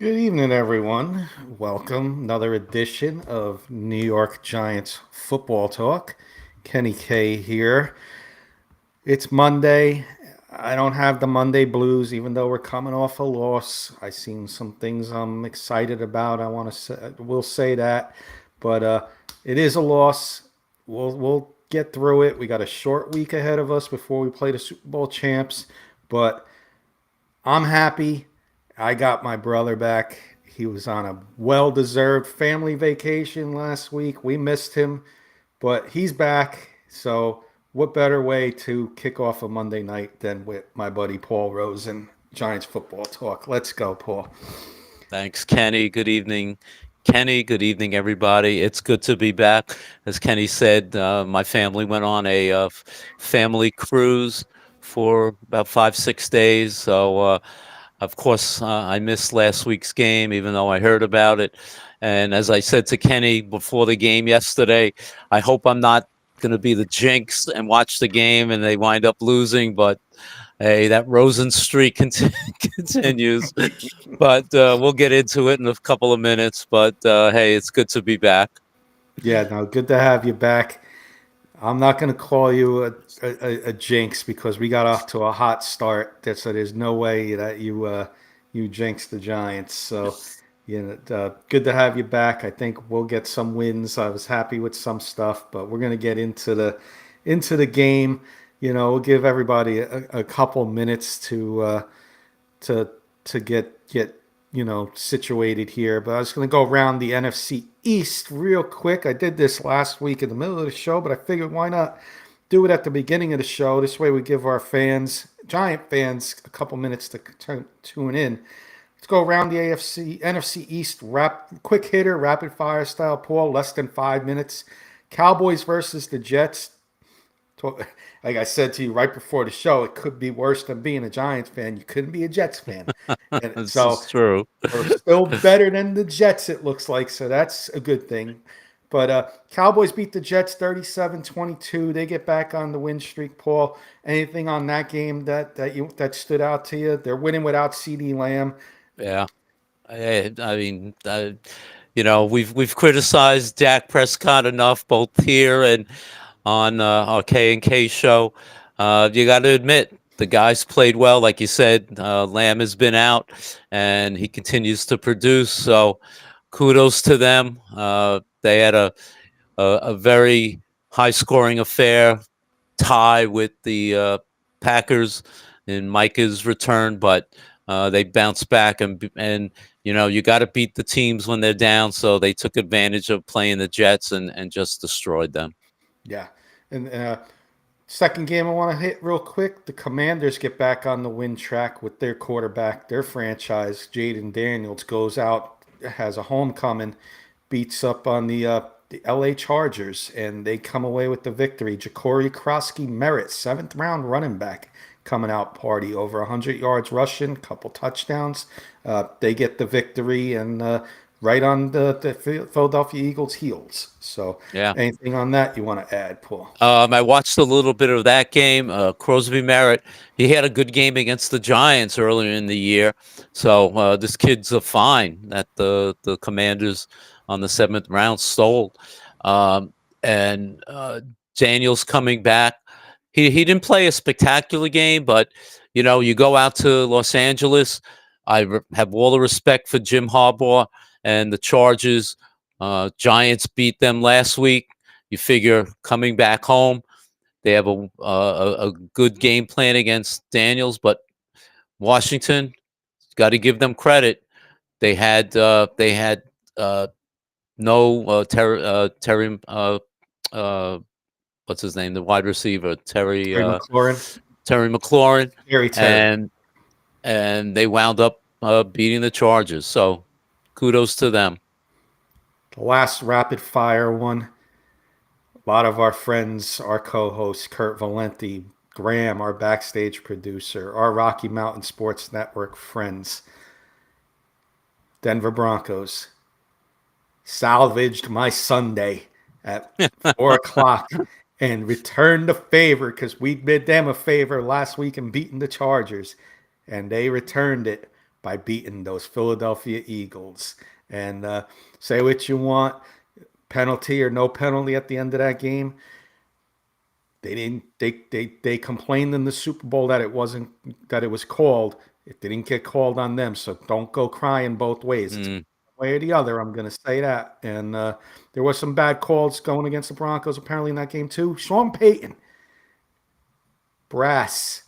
Good evening, everyone. Welcome. Another edition of New York Giants football talk. Kenny K here. It's Monday. I don't have the Monday blues, even though we're coming off a loss. I seen some things I'm excited about. I want to say, we'll say that, but it is a loss. We'll get through it. We got a short week ahead of us before we play the Super Bowl champs, but I'm happy. I got my brother back. He was on a well deserved family vacation last week. We missed him, but he's back. So, what better way to kick off a Monday night than with my buddy Paul Rosen, Giants football talk? Let's go, Paul. Thanks, Kenny. Good evening, Kenny. Good evening, everybody. It's good to be back. As Kenny said, my family went on a family cruise for about 5, 6 days. Of course, I missed last week's game, even though I heard about it. And as I said to Kenny before the game yesterday, I hope I'm not going to be the jinx and watch the game and they wind up losing. But hey, that Rosen streak continues. But we'll get into it in a couple of minutes. But hey, it's good to be back. Yeah, no, good to have you back. I'm not going to call you a jinx because we got off to a hot start. So there's no way that you jinxed the Giants. So good to have you back. I think we'll get some wins. I was happy with some stuff, but we're going to get into the game. We'll give everybody a couple minutes to to get situated here. But I was going to go around the NFC East real quick. I did this last week in the middle of the show, but I figured why not do it at the beginning of the show. This way we give our fans, Giant fans, a couple minutes to tune in. Let's go around the NFC East, quick hitter, rapid fire style. Paul, less than 5 minutes. Cowboys versus the Jets. Like I said to you right before the show, it could be worse than being a Giants fan. You couldn't be a Jets fan. And This so is true. we're still better than the Jets, it looks like. So that's a good thing. But Cowboys beat the Jets 37-22. They get back on the win streak, Paul. Anything on that game that stood out to you? They're winning without CD Lamb. Yeah. I mean, we've criticized Dak Prescott enough, both here and on our K and K show. You got to admit the guys played well, like you said. Lamb has been out, and he continues to produce. So kudos to them. They had a very high scoring affair, tie with the Packers in Micah's return, but they bounced back and you got to beat the teams when they're down. So they took advantage of playing the Jets and just destroyed them. Yeah. And second game I want to hit real quick. The Commanders get back on the win track with their quarterback, their franchise, Jaden Daniels, goes out, has a homecoming, beats up on the LA Chargers, and they come away with the victory. Ja'Cory Krosky Merritt, seventh round running back, coming out party, over 100 yards rushing, couple touchdowns. They get the victory and right on the Philadelphia Eagles' heels. So, Yeah. anything on that you want to add, Paul? I watched a little bit of that game. Crosby Merritt, he had a good game against the Giants earlier in the year. So this kid's a fine that the Commanders on the seventh round stole. And Daniels coming back. He didn't play a spectacular game, but you go out to Los Angeles. Have all the respect for Jim Harbaugh and the Chargers. Giants beat them last week. You figure coming back home, they have a good game plan against Daniels, but Washington, got to give them credit. They had no Terry uh, what's his name, the wide receiver Terry McLaurin, Terry McLaurin, Terry. and they wound up beating the Chargers. So kudos to them. The last rapid fire one. A lot of our friends, our co-hosts, Kurt Valenti, Graham, our backstage producer, our Rocky Mountain Sports Network friends, Denver Broncos, salvaged my Sunday at 4 o'clock and returned the favor because we did them a favor last week in beating the Chargers, and they returned it by beating those Philadelphia Eagles. And say what you want, penalty or no penalty at the end of that game, they didn't. They complained in the Super Bowl that it wasn't, that it was called. It didn't get called on them. So don't go crying both ways. It's one Mm. way or the other. I'm going to say that. And there was some bad calls going against the Broncos apparently in that game too. Sean Payton, brass,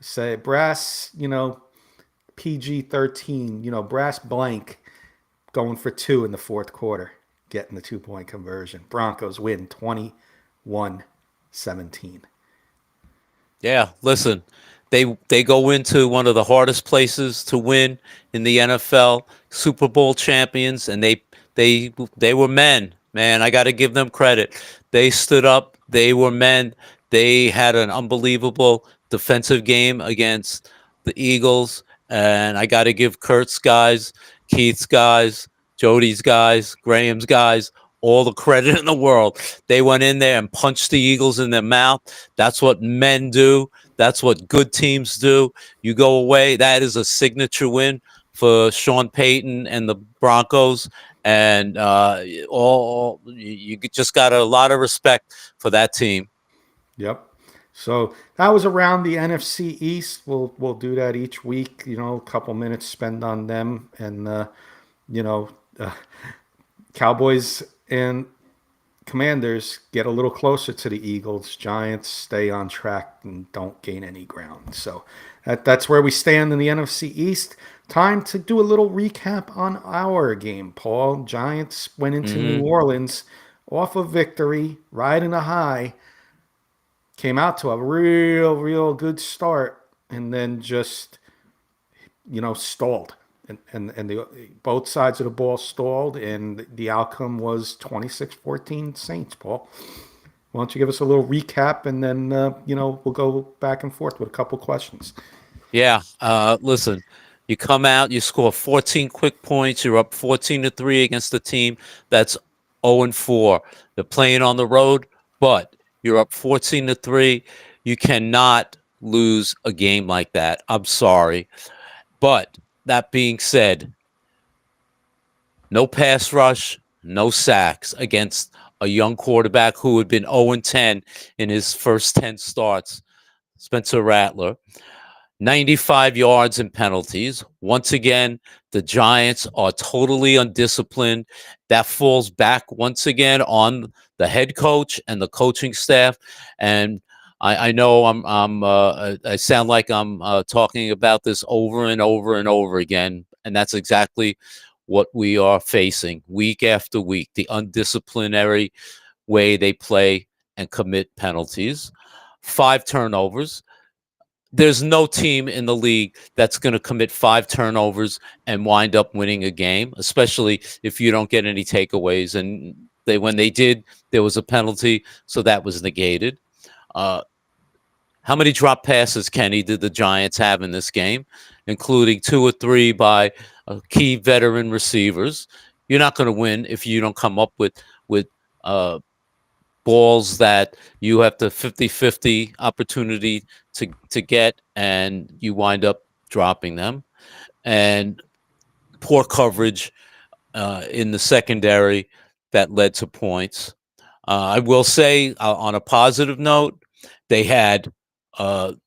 say brass. PG-13. Brass blank, going for two in the fourth quarter, getting the 2-point conversion. Broncos win 21-17. Yeah, listen, they go into one of the hardest places to win in the NFL, Super Bowl champions, and they were men. Man, I got to give them credit. They stood up. They were men. They had an unbelievable defensive game against the Eagles, and I got to give Kurt's guys, Keith's guys, Jody's guys, Graham's guys, all the credit in the world. They went in there and punched the Eagles in their mouth. That's what men do. That's what good teams do. You go away. That is a signature win for Sean Payton and the Broncos. And you just got a lot of respect for that team. Yep. So that was around the NFC East. We'll do that each week. A couple minutes spent on them, and you know, uh, Cowboys and Commanders get a little closer to the Eagles. Giants stay on track and don't gain any ground. So that's where we stand in the NFC East. Time to do a little recap on our game, Paul. Giants went into New Orleans off a victory, riding a high, came out to a real good start, and then just, stalled. And both sides of the ball stalled, and the outcome was 26-14 Saints, Paul. Why don't you give us a little recap, and then, we'll go back and forth with a couple questions. Yeah. Listen, you come out, you score 14 quick points. You're up 14-3 against the team that's 0-4. They're playing on the road, but you're up 14-3. You cannot lose a game like that. I'm sorry. But that being said, no pass rush, no sacks against a young quarterback who had been 0-10 in his first 10 starts, Spencer Rattler. 95 yards and penalties. Once again, the Giants are totally undisciplined. That falls back once again on the head coach and the coaching staff. And I know I sound like I'm talking about this over and over and over again, and that's exactly what we are facing week after week. The undisciplinary way they play and commit penalties. 5 turnovers. There's no team in the league that's going to commit 5 turnovers and wind up winning a game, especially if you don't get any takeaways. And when they did, there was a penalty, so that was negated. How many drop passes, Kenny, did the Giants have in this game, including 2 or 3 by key veteran receivers? You're not going to win if you don't come up with balls that you have the 50-50 opportunity to get, and you wind up dropping them. And poor coverage in the secondary that led to points. I will say, on a positive note, they had the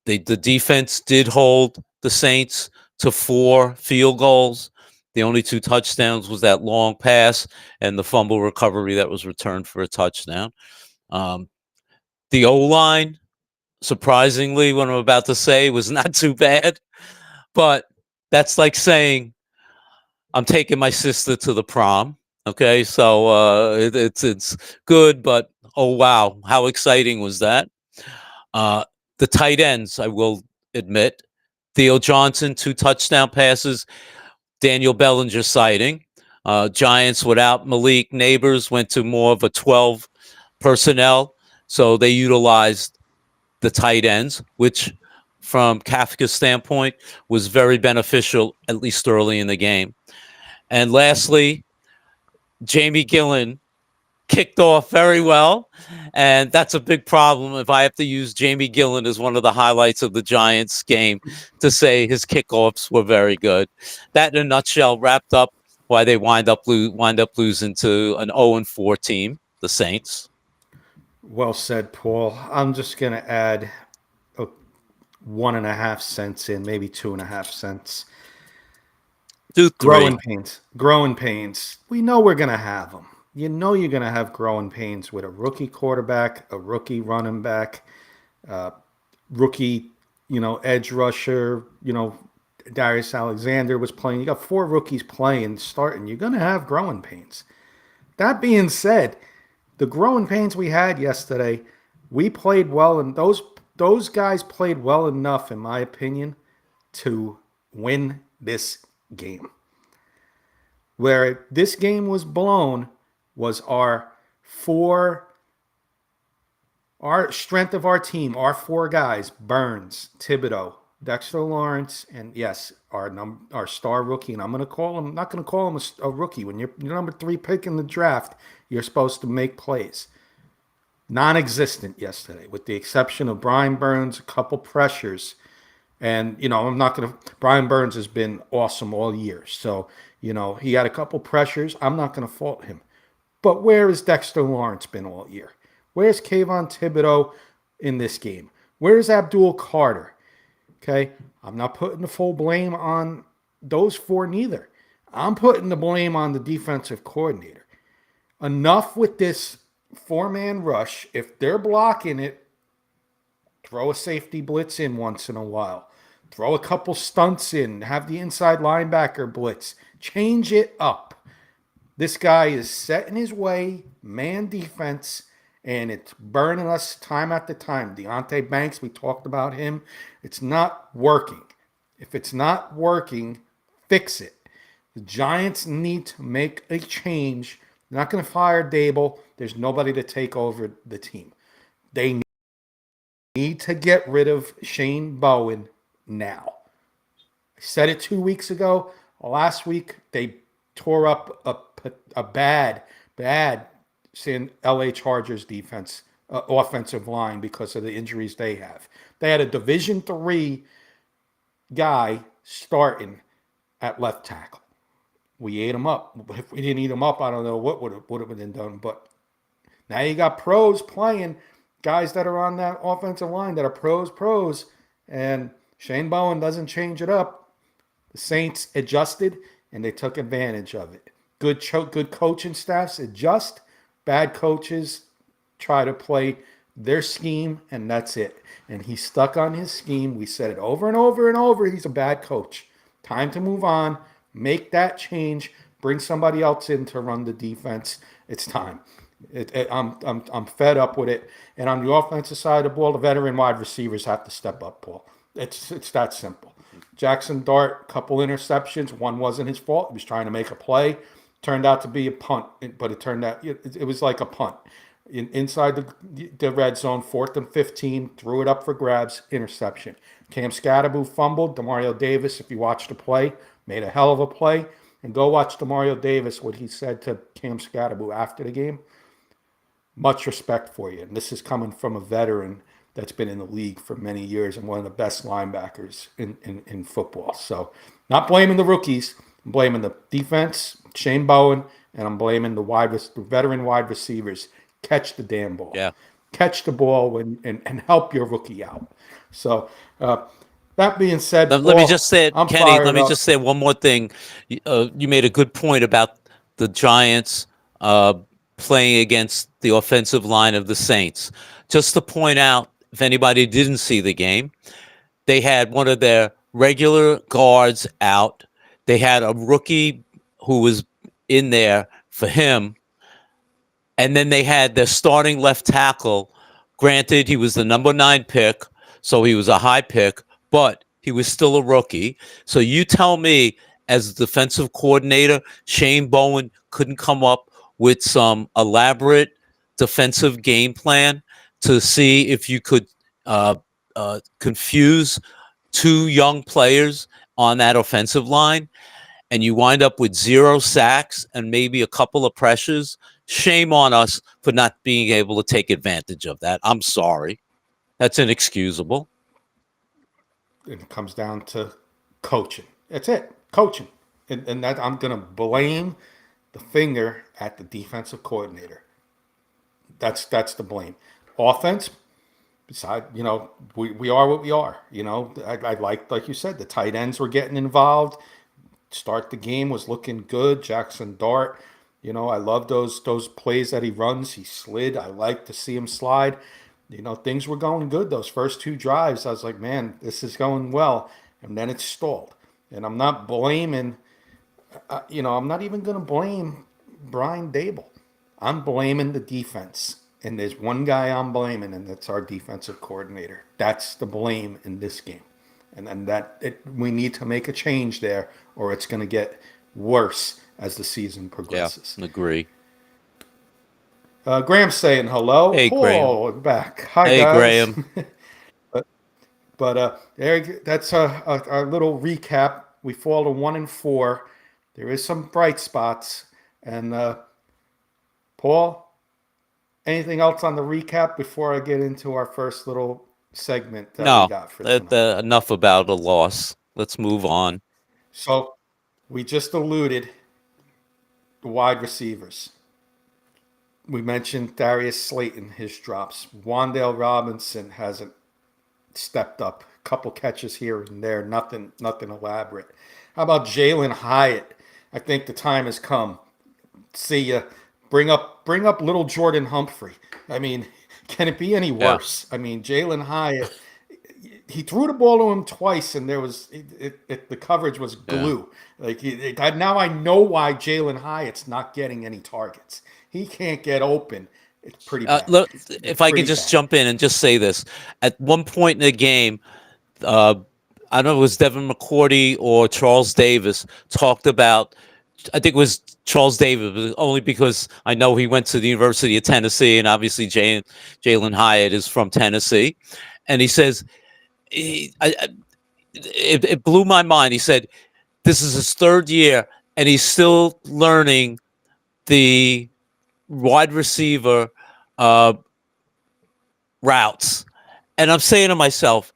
defense did hold the Saints to 4 field goals. The only 2 touchdowns was that long pass and the fumble recovery that was returned for a touchdown. The O-line, surprisingly, what I'm about to say, was not too bad. But that's like saying I'm taking my sister to the prom. Okay, so it's good, but oh wow, how exciting was that? The tight ends, I will admit, Theo Johnson, 2 touchdown passes. Daniel Bellinger sighting. Giants without Malik Neighbors went to more of a 12 personnel, so they utilized the tight ends, which from Kafka's standpoint was very beneficial, at least early in the game. And lastly, Jamie Gillen kicked off very well, and that's a big problem if I have to use Jamie Gillen as one of the highlights of the Giants game to say his kickoffs were very good. That, in a nutshell, wrapped up why they wind up losing to an 0-4 team, the Saints. Well said, Paul. I'm just going to add 1.5 cents in, maybe 2.5 cents. Do three. Growing pains. We know we're going to have them. You know you're going to have growing pains with a rookie quarterback, a rookie running back, rookie, edge rusher. Darius Alexander was playing. You got 4 rookies playing, starting. You're going to have growing pains. That being said, the growing pains we had yesterday, we played well, and those guys played well enough, in my opinion, to win this game. Where this game was blown was our strength of our team, our 4 guys: Burns, Thibodeaux, Dexter Lawrence, and yes, our star rookie. And I'm not going to call him a rookie. When you're number 3 pick in the draft, you're supposed to make plays. Non-existent yesterday, with the exception of Brian Burns, a couple pressures. And, Brian Burns has been awesome all year. So, he had a couple pressures. I'm not going to fault him. But where has Dexter Lawrence been all year? Where's Kayvon Thibodeaux in this game? Where's Abdul Carter? Okay, I'm not putting the full blame on those 4 neither. I'm putting the blame on the defensive coordinator. Enough with this 4-man rush. If they're blocking it, throw a safety blitz in once in a while. Throw a couple stunts in. Have the inside linebacker blitz. Change it up. This guy is set in his way, man defense, and it's burning us time after time. Deonte Banks, we talked about him. It's not working. If it's not working, fix it. The Giants need to make a change. They're not going to fire Dable. There's nobody to take over the team. They need to get rid of Shane Bowen now. I said it 2 weeks ago. Last week, they tore up a bad LA Chargers defense, offensive line, because of the injuries they have. They had a Division III guy starting at left tackle. We ate him up. If we didn't eat him up, I don't know what would have been done. But now you got pros playing, guys that are on that offensive line that are pros, and Shane Bowen doesn't change it up. The Saints adjusted, and they took advantage of it. Good coaching staffs adjust. Bad coaches try to play their scheme, and that's it. And he's stuck on his scheme. We said it over and over and over. He's a bad coach. Time to move on. Make that change. Bring somebody else in to run the defense. It's time. I'm fed up with it. And on the offensive side of the ball, the veteran wide receivers have to step up, Paul. It's that simple. Jackson Dart, couple interceptions. One wasn't his fault. He was trying to make a play. Turned out to be a punt, but it turned out it was like a punt. Inside the red zone, 4th and 15, threw it up for grabs, interception. Cam Scatterbo fumbled. Demario Davis, if you watched the play, made a hell of a play. And go watch Demario Davis, what he said to Cam Scatterbo after the game. Much respect for you. And this is coming from a veteran that's been in the league for many years and one of the best linebackers in football. So not blaming the rookies. I'm blaming the defense, Shane Bowen, and I'm blaming the veteran wide receivers. Catch the damn ball. Yeah. Catch the ball and help your rookie out. So that being said, let me just say, Kenny, let me up. just say one more thing. You made a good point about the Giants playing against the offensive line of the Saints. Just to point out, if anybody didn't see the game, they had one of their regular guards out. They had a rookie who was in there for him. And then they had their starting left tackle. Granted, he was the number 9 pick, so he was a high pick, but he was still a rookie. So you tell me, as defensive coordinator, Shane Bowen couldn't come up with some elaborate defensive game plan to see if you could confuse 2 young players on that offensive line, and you wind up with 0 sacks and maybe a couple of pressures shame on us for not being able to take advantage of that. I'm sorry. That's inexcusable. It comes down to coaching. That's it, coaching. And that I'm going to blame the finger at the defensive coordinator. That's the blame. Offense, beside, we are what we are. I like you said, the tight ends were getting involved. Start the game was looking good. Jackson Dart, I love those plays that he runs. He slid. I like to see him slide. Things were going good. Those first two drives, I was like, man, this is going well. And then it stalled. And I'm not blaming, I'm not even going to blame Brian Dable. I'm blaming the defense. And there's one guy I'm blaming, and that's our defensive coordinator. That's the blame in this game. And we need to make a change there, or it's going to get worse as the season progresses. Yeah, agree. Graham's saying hello. Hey, Paul, Graham. Back. Hi, hey, guys. Graham. but Eric, that's a little recap. We fall to 1-4. There is some bright spots. And Paul, anything else on the recap before I get into our first little segment that we got for tonight? Enough about a loss. Let's move on. So we just alluded the wide receivers. We mentioned Darius Slayton, his drops. Wan'Dale Robinson hasn't stepped up. A couple catches here and there, nothing elaborate. How about Jalen Hyatt? I think the time has come. See ya. Bring up little Jordan Humphrey. I mean, can it be any worse? Yeah. I mean, Jalen Hyatt, he threw the ball to him twice, and there was the coverage was glue. Yeah. Now I know why Jalen Hyatt's not getting any targets. He can't get open. It's pretty bad. Look, if I could just jump in and just say this. At one point in the game, I don't know if it was Devin McCourty or Charles Davis talked about, I think it was Charles Davis, only because I know he went to the University of Tennessee, and obviously Jalen Hyatt is from Tennessee. And he says, it blew my mind. He said, this is his third year, and he's still learning the wide receiver routes. And I'm saying to myself,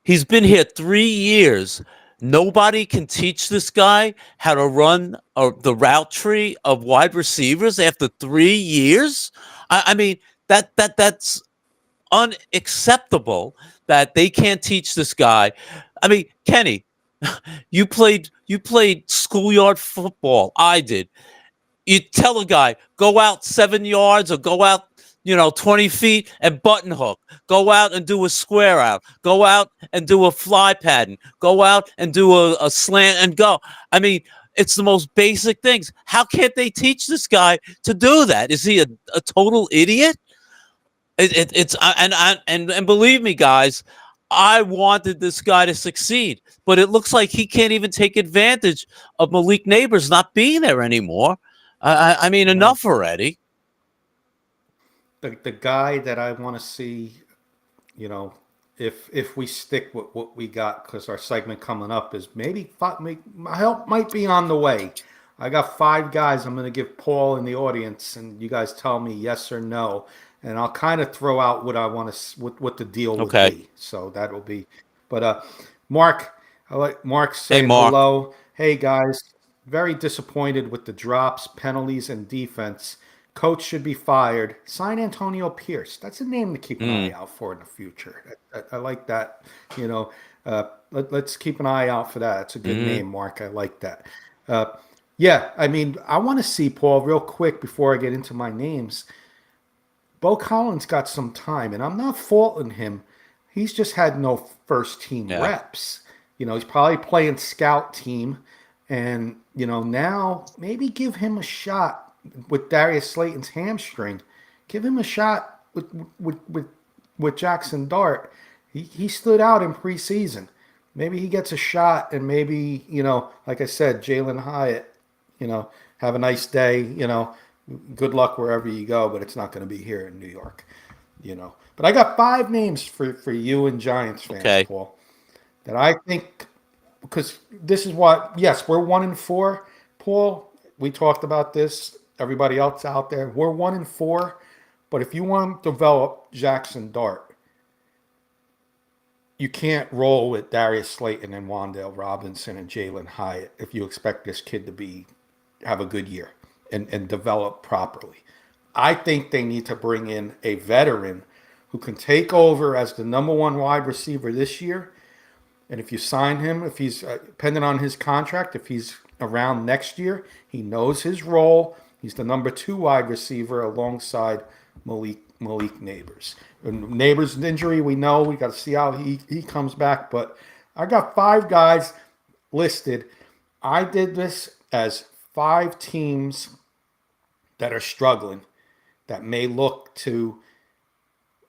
he's been here 3 years. Nobody can teach this guy how to run the route tree of wide receivers after 3 years. I mean, that's unacceptable that they can't teach this guy. I mean, Kenny, you played schoolyard football. I did. You tell a guy, go out 7 yards or go out, 20 feet and button hook. Go out and do a square out. Go out and do a fly pattern. Go out and do a slant and go. I mean, it's the most basic things. How can't they teach this guy to do that? Is he a total idiot? And believe me, guys, I wanted this guy to succeed, but it looks like he can't even take advantage of Malik Neighbors not being there anymore. I mean, enough already. The guy that I want to see, if we stick with what we got, because our segment coming up is my help might be on the way. I got 5 guys I'm going to give Paul in the audience, and you guys tell me yes or no, and I'll kind of throw out what I want to, what the deal would be. So that will be. But Mark, I like Mark saying hello. Hey guys, very disappointed with the drops, penalties, and defense. Coach should be fired. Sign Antonio Pierce. That's a name to keep an eye out for in the future. I like that. Let's keep an eye out for that. It's a good name, Mark. I like that. Yeah, I mean, I want to see, Paul, real quick before I get into my names. Bo Collins got some time, and I'm not faulting him. He's just had no first-team reps. He's probably playing scout team. And, now maybe give him a shot with Darius Slayton's hamstring. Give him a shot with Jackson Dart. He stood out in preseason. Maybe he gets a shot, and maybe, like I said, Jalen Hyatt, have a nice day, good luck wherever you go, but it's not going to be here in New York, But I got 5 names for you and Giants fans, Paul, that I think, because this is what, yes, we're 1-4, Paul. We talked about this everybody else out there. We're 1-4, but if you want to develop Jackson Dart, you can't roll with Darius Slayton and Wandale Robinson and Jalen Hyatt if you expect this kid to have a good year and develop properly. I think they need to bring in a veteran who can take over as the number one wide receiver this year. And if you sign him, if he's depending on his contract, if he's around next year, he knows his role. He's the number 2 wide receiver alongside Malik Neighbors. And Neighbors' injury, we know we got to see how he comes back. But I got 5 guys listed. I did this as 5 teams that are struggling, that may look to,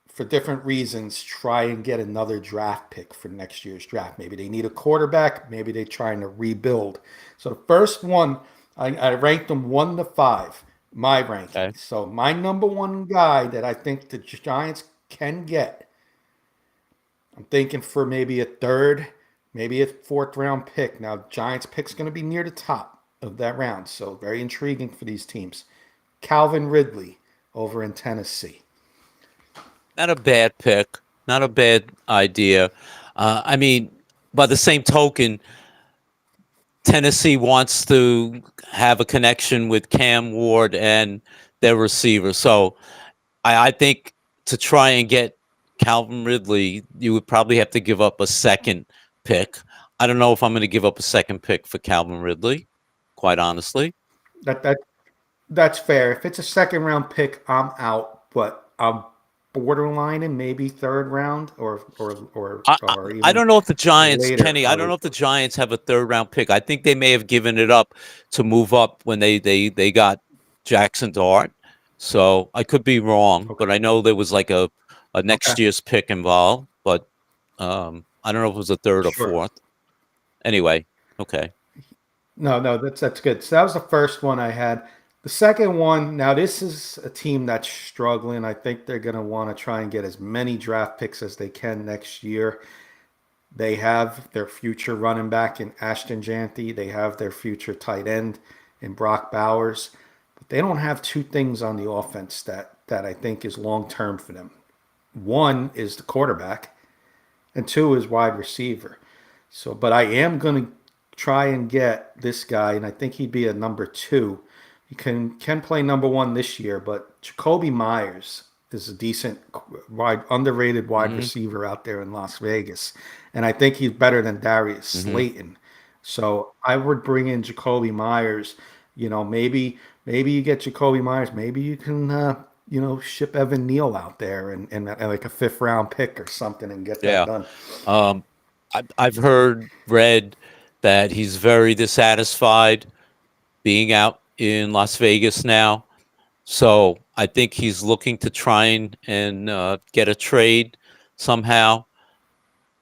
for different reasons, try and get another draft pick for next year's draft. Maybe they need a quarterback. Maybe they're trying to rebuild. So the first one, I ranked them 1 to 5, my ranking. Okay. So my number 1 guy that I think the Giants can get, I'm thinking for maybe a 3rd, maybe a 4th round pick. Now, Giants pick's going to be near the top of that round, so very intriguing for these teams. Calvin Ridley over in Tennessee. Not a bad pick. Not a bad idea. I mean, by the same token, Tennessee wants to have a connection with Cam Ward and their receiver. So I think to try and get Calvin Ridley, you would probably have to give up a 2nd pick. I don't know if I'm going to give up a 2nd pick for Calvin Ridley, quite honestly. That's fair. If it's a 2nd round pick, I'm out. But I'm borderline and maybe 3rd round or even I don't know if the Giants, later. Kenny. I don't know if the Giants have a 3rd round pick. I think they may have given it up to move up when they got Jackson Dart. So I could be wrong, but I know there was like a next year's pick involved. But I don't know if it was a 3rd or 4th. Anyway, okay. No, that's good. So that was the first one I had. The second one, now this is a team that's struggling. I think they're going to want to try and get as many draft picks as they can next year. They have their future running back in Ashton Janty. They have their future tight end in Brock Bowers. But they don't have 2 things on the offense that I think is long-term for them. 1 is the quarterback, and 2 is wide receiver. So, but I am going to try and get this guy, and I think he'd be a number 2. He can play number 1 this year, but Jacoby Myers is a decent, underrated wide receiver out there in Las Vegas. And I think he's better than Darius Slayton. So I would bring in Jacoby Myers. You know, maybe you get Jacoby Myers. Maybe you can, ship Evan Neal out there and like a 5th round pick or something and get that done. I've read that he's very dissatisfied being out in Las Vegas now. So I think he's looking to try and get a trade somehow.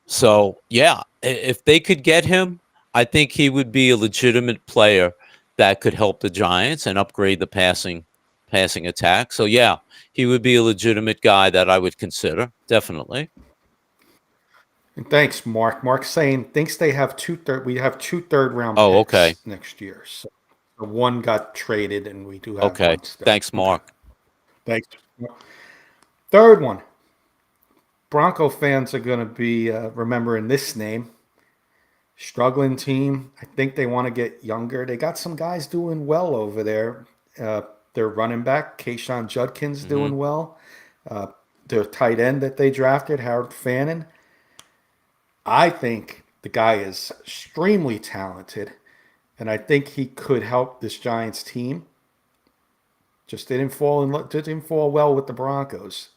So, yeah, if they could get him, I think he would be a legitimate player that could help the Giants and upgrade the passing attack. So, yeah, he would be a legitimate guy that I would consider, definitely. And thanks, Mark. Mark's saying thinks they have 2 third round picks next year. So 1 got traded, and we do have okay. Thanks, Mark. Thanks. 3rd one. Bronco fans are going to be remembering this name. Struggling team. I think they want to get younger. They got some guys doing well over there. Their running back, Kayshawn Judkins, doing well. Their tight end that they drafted, Harold Fannin. I think the guy is extremely talented. And I think he could help this Giants team. Just didn't fall well with the Broncos.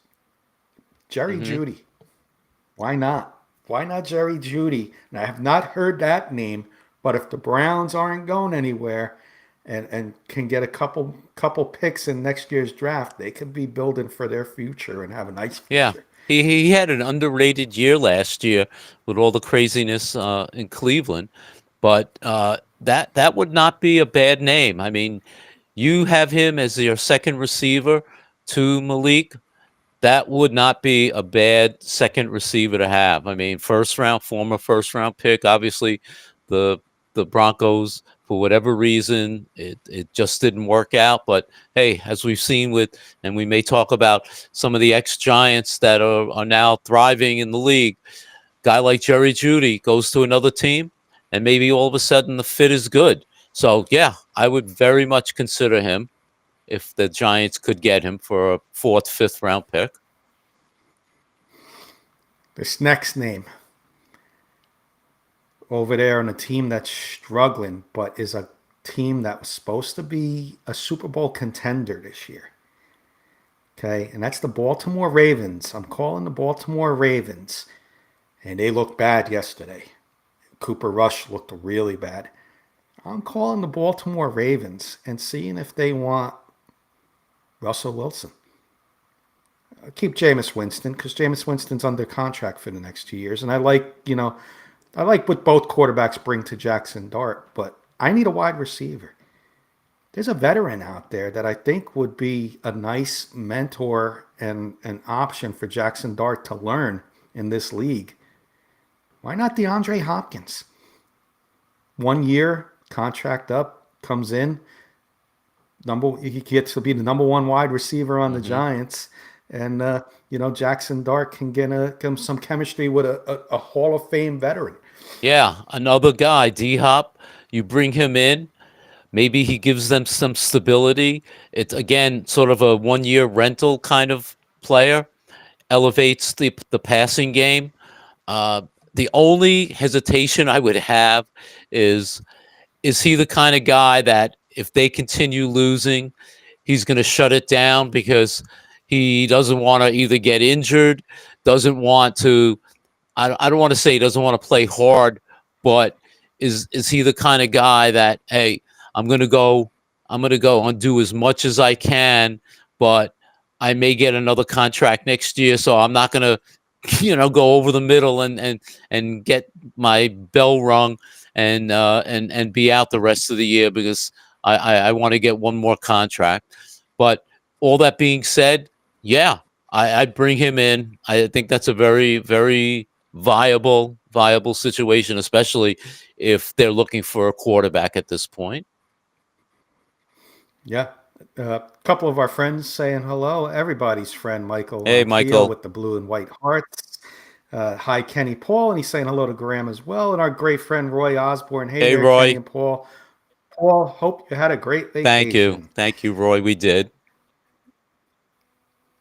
Jerry Jeudy. Why not? Why not Jerry Jeudy? And I have not heard that name, but if the Browns aren't going anywhere and can get a couple picks in next year's draft, they could be building for their future and have a nice future. Yeah. He had an underrated year last year with all the craziness in Cleveland. But that would not be a bad name. I mean, you have him as your 2nd receiver to Malik. That would not be a bad 2nd receiver to have. I mean, former 1st round pick. Obviously, the Broncos For whatever reason, it just didn't work out. But hey, as we've seen with, and we may talk about some of the ex-Giants that are now thriving in the league, guy like Jerry Jeudy goes to another team, and maybe all of a sudden the fit is good. So yeah, I would very much consider him if the Giants could get him for a 4th, 5th round pick. This next name over there on a team that's struggling, but is a team that was supposed to be a Super Bowl contender this year. Okay, and that's the Baltimore Ravens. I'm calling the Baltimore Ravens, and they looked bad yesterday. Cooper Rush looked really bad. I'm calling the Baltimore Ravens and seeing if they want Russell Wilson. Keep Jameis Winston because Jameis Winston's under contract for the next 2 years, and I like what both quarterbacks bring to Jackson Dart, but I need a wide receiver. There's a veteran out there that I think would be a nice mentor and an option for Jackson Dart to learn in this league. Why not DeAndre Hopkins? 1 year, contract up, comes in. He gets to be the number one wide receiver on the Giants. And, Jackson Dart can get some chemistry with a Hall of Fame veteran. Yeah, another guy, D-Hop, you bring him in. Maybe he gives them some stability. It's, again, sort of a 1-year rental kind of player. Elevates the passing game. The only hesitation I would have is he the kind of guy that if they continue losing, he's going to shut it down because he doesn't want to either get injured, doesn't want to, I don't want to say he doesn't want to play hard, but is he the kind of guy that, hey, I'm going to go and do as much as I can, but I may get another contract next year, so I'm not going to, go over the middle and get my bell rung and be out the rest of the year because I want to get one more contract. But all that being said, yeah, I'd bring him in. I think that's a very, very viable situation, especially if they're looking for a quarterback at this point. Yeah. A couple of our friends saying hello. Everybody's friend, Michael. Hey, Michael. With the blue and white hearts. Hi, Kenny Paul. And he's saying hello to Graham as well. And our great friend, Roy Osborne. Hey there, Roy. Kenny and Paul. Paul, hope you had a great vacation. Thank you, Roy. We did.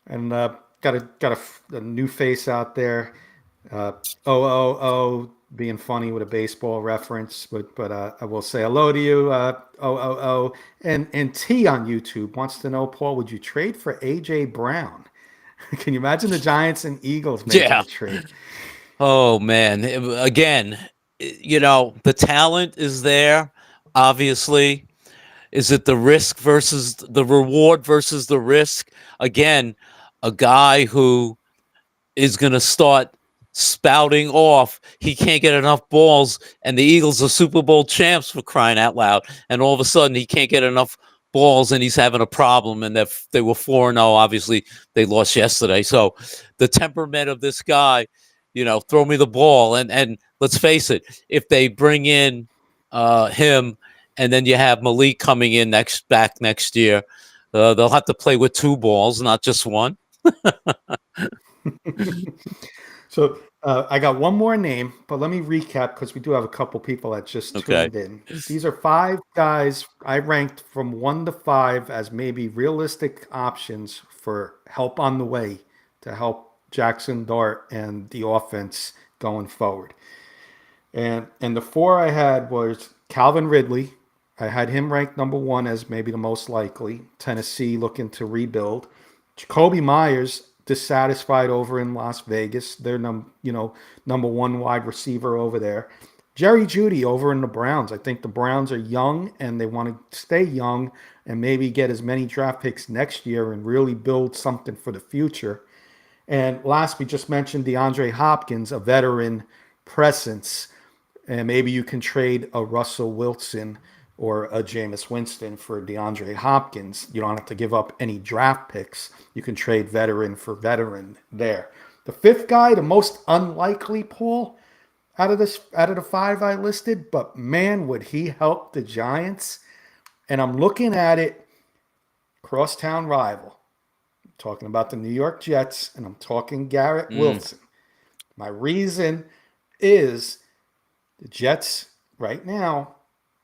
And got a new face out there. Being funny with a baseball reference, but I will say hello to you. And T on YouTube wants to know, Paul, would you trade for AJ Brown? Can you imagine the Giants and Eagles making a trade? Oh man, again, the talent is there. Obviously, is it the risk versus the reward versus the risk? Again, a guy who is going to start spouting off, he can't get enough balls, and the Eagles are Super Bowl champs, for crying out loud, and all of a sudden he can't get enough balls and he's having a problem, and they were 4-0. Obviously they lost yesterday, so the temperament of this guy, throw me the ball, and let's face it, if they bring in him and then you have Malik coming in next year, they'll have to play with 2 balls, not just one. So I got one more name, but let me recap because we do have a couple people that just tuned in. These are 5 guys I ranked from 1 to 5 as maybe realistic options for help on the way to help Jackson Dart and the offense going forward. And the 4 I had was Calvin Ridley. I had him ranked number 1 as maybe the most likely. Tennessee looking to rebuild. Jacoby Myers, dissatisfied over in Las Vegas. They're number 1 wide receiver over there. Jerry Jeudy over in the Browns. I think the Browns are young and they want to stay young and maybe get as many draft picks next year and really build something for the future. And last, we just mentioned DeAndre Hopkins, a veteran presence. And maybe you can trade a Russell Wilson or a Jameis Winston for DeAndre Hopkins. You don't have to give up any draft picks. You can trade veteran for veteran there. The 5th guy, the most unlikely, Paul, out of the five I listed, but man, would he help the Giants? And I'm looking at it, crosstown rival. I'm talking about the New York Jets, and I'm talking Garrett Mm, Wilson. My reason is the Jets right now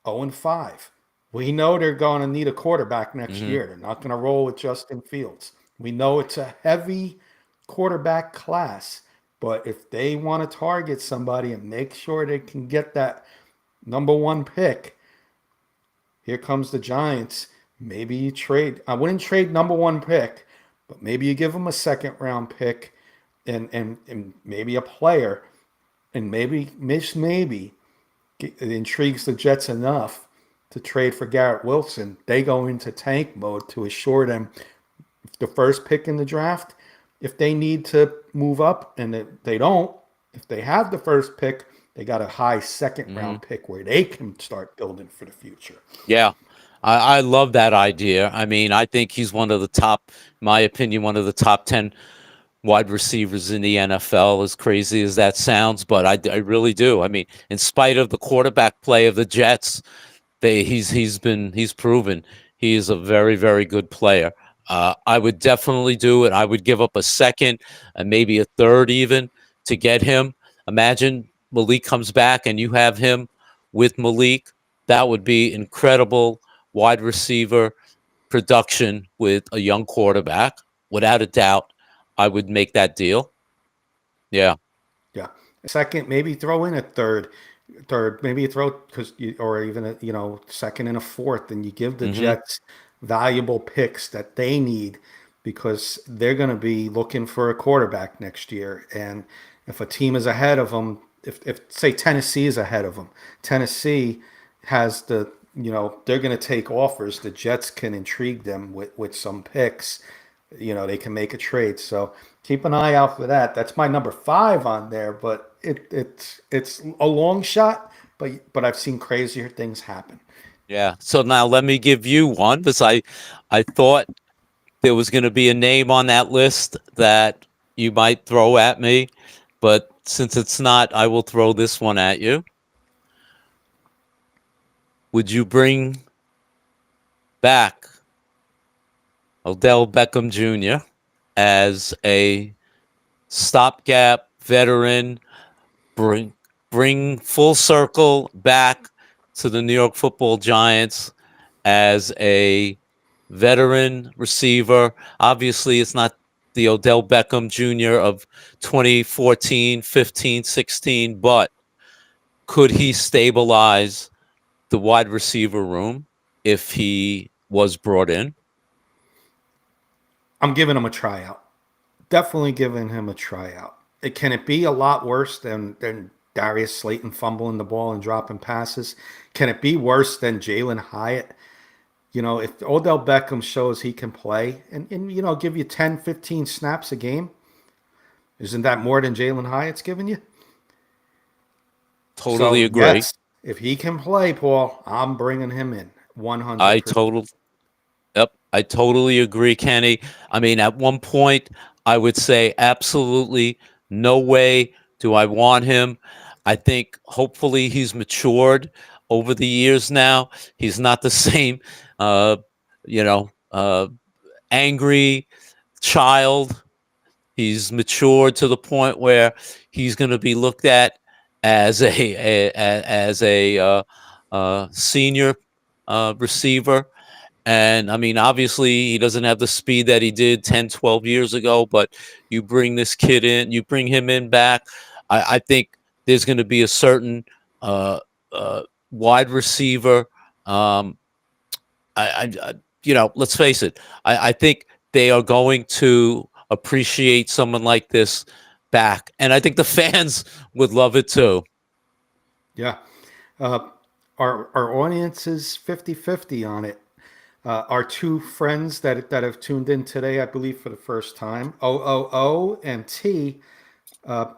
0-5. We know they're going to need a quarterback next hmm year. They're not going to roll with Justin Fields. We know it's a heavy quarterback class, but if they want to target somebody and make sure they can get that number one pick, here comes the Giants. Maybe you trade. I wouldn't trade number one pick, but maybe you give them a second round pick and maybe a player, and maybe it intrigues the Jets enough to trade for Garrett Wilson. They go into tank mode to assure them the first pick in the draft. If they need to move up and they don't, if they have the first pick, they got a high second hmm round pick where they can start building for the future. Yeah, I love that idea. I mean, I think he's one of the top, in my opinion, one of the top 10 wide receivers in the NFL, as crazy as that sounds, but I really do. I mean, in spite of the quarterback play of the Jets, he's proven he is a very, very good player. I would definitely do it. I would give up a second and maybe a third even to get him. Imagine Malik comes back and you have him with Malik. That would be incredible wide receiver production with a young quarterback. Without a doubt, I would make that deal. Yeah. Yeah, second, maybe throw in a third, maybe you throw because or even a second and a fourth, and you give the hmm Jets valuable picks that they need because they're going to be looking for a quarterback next year. And if a team is ahead of them, if say Tennessee is ahead of them, Tennessee has they're going to take offers. The Jets can intrigue them with some picks. They can make a trade. So keep an eye out for that. That's my number five on there, but it's a long shot. But I've seen crazier things happen. Yeah. So now let me give you one because I thought there was going to be a name on that list that you might throw at me, but since it's not, I will throw this one at you. Would you bring back Odell Beckham Jr. as a stopgap veteran, bring bring full circle back to the New York Football Giants as a veteran receiver? Obviously, it's not the Odell Beckham Jr. of 2014, 15, 16, but could he stabilize the wide receiver room if he was brought in? I'm giving him a tryout. Definitely giving him a tryout. Can it be a lot worse than Darius Slayton fumbling the ball and dropping passes? Can it be worse than Jalen Hyatt? If Odell Beckham shows he can play and give you 10, 15 snaps a game, isn't that more than Jalen Hyatt's giving you? Totally So, agree. yes, if he can play, Paul, I'm bringing him in I 100%. total Yep, I totally agree, Kenny. I mean, at one point, I would say absolutely no way do I want him. I think hopefully he's matured over the years now. He's not the same, uh, you know, angry child. He's matured to the point where he's going to be looked at as a senior receiver. And I mean, obviously, he doesn't have the speed that he did 10, 12 years ago, but you bring this kid in, you bring him in back. I think there's going to be a certain uh, uh, wide receiver. Um, let's face it. I think they are going to appreciate someone like this back. And I think the fans would love it too. Yeah. Uh, our audience is 50-50 on it. Our two friends that have tuned in today, I believe, for the first time, OOO and T, uh,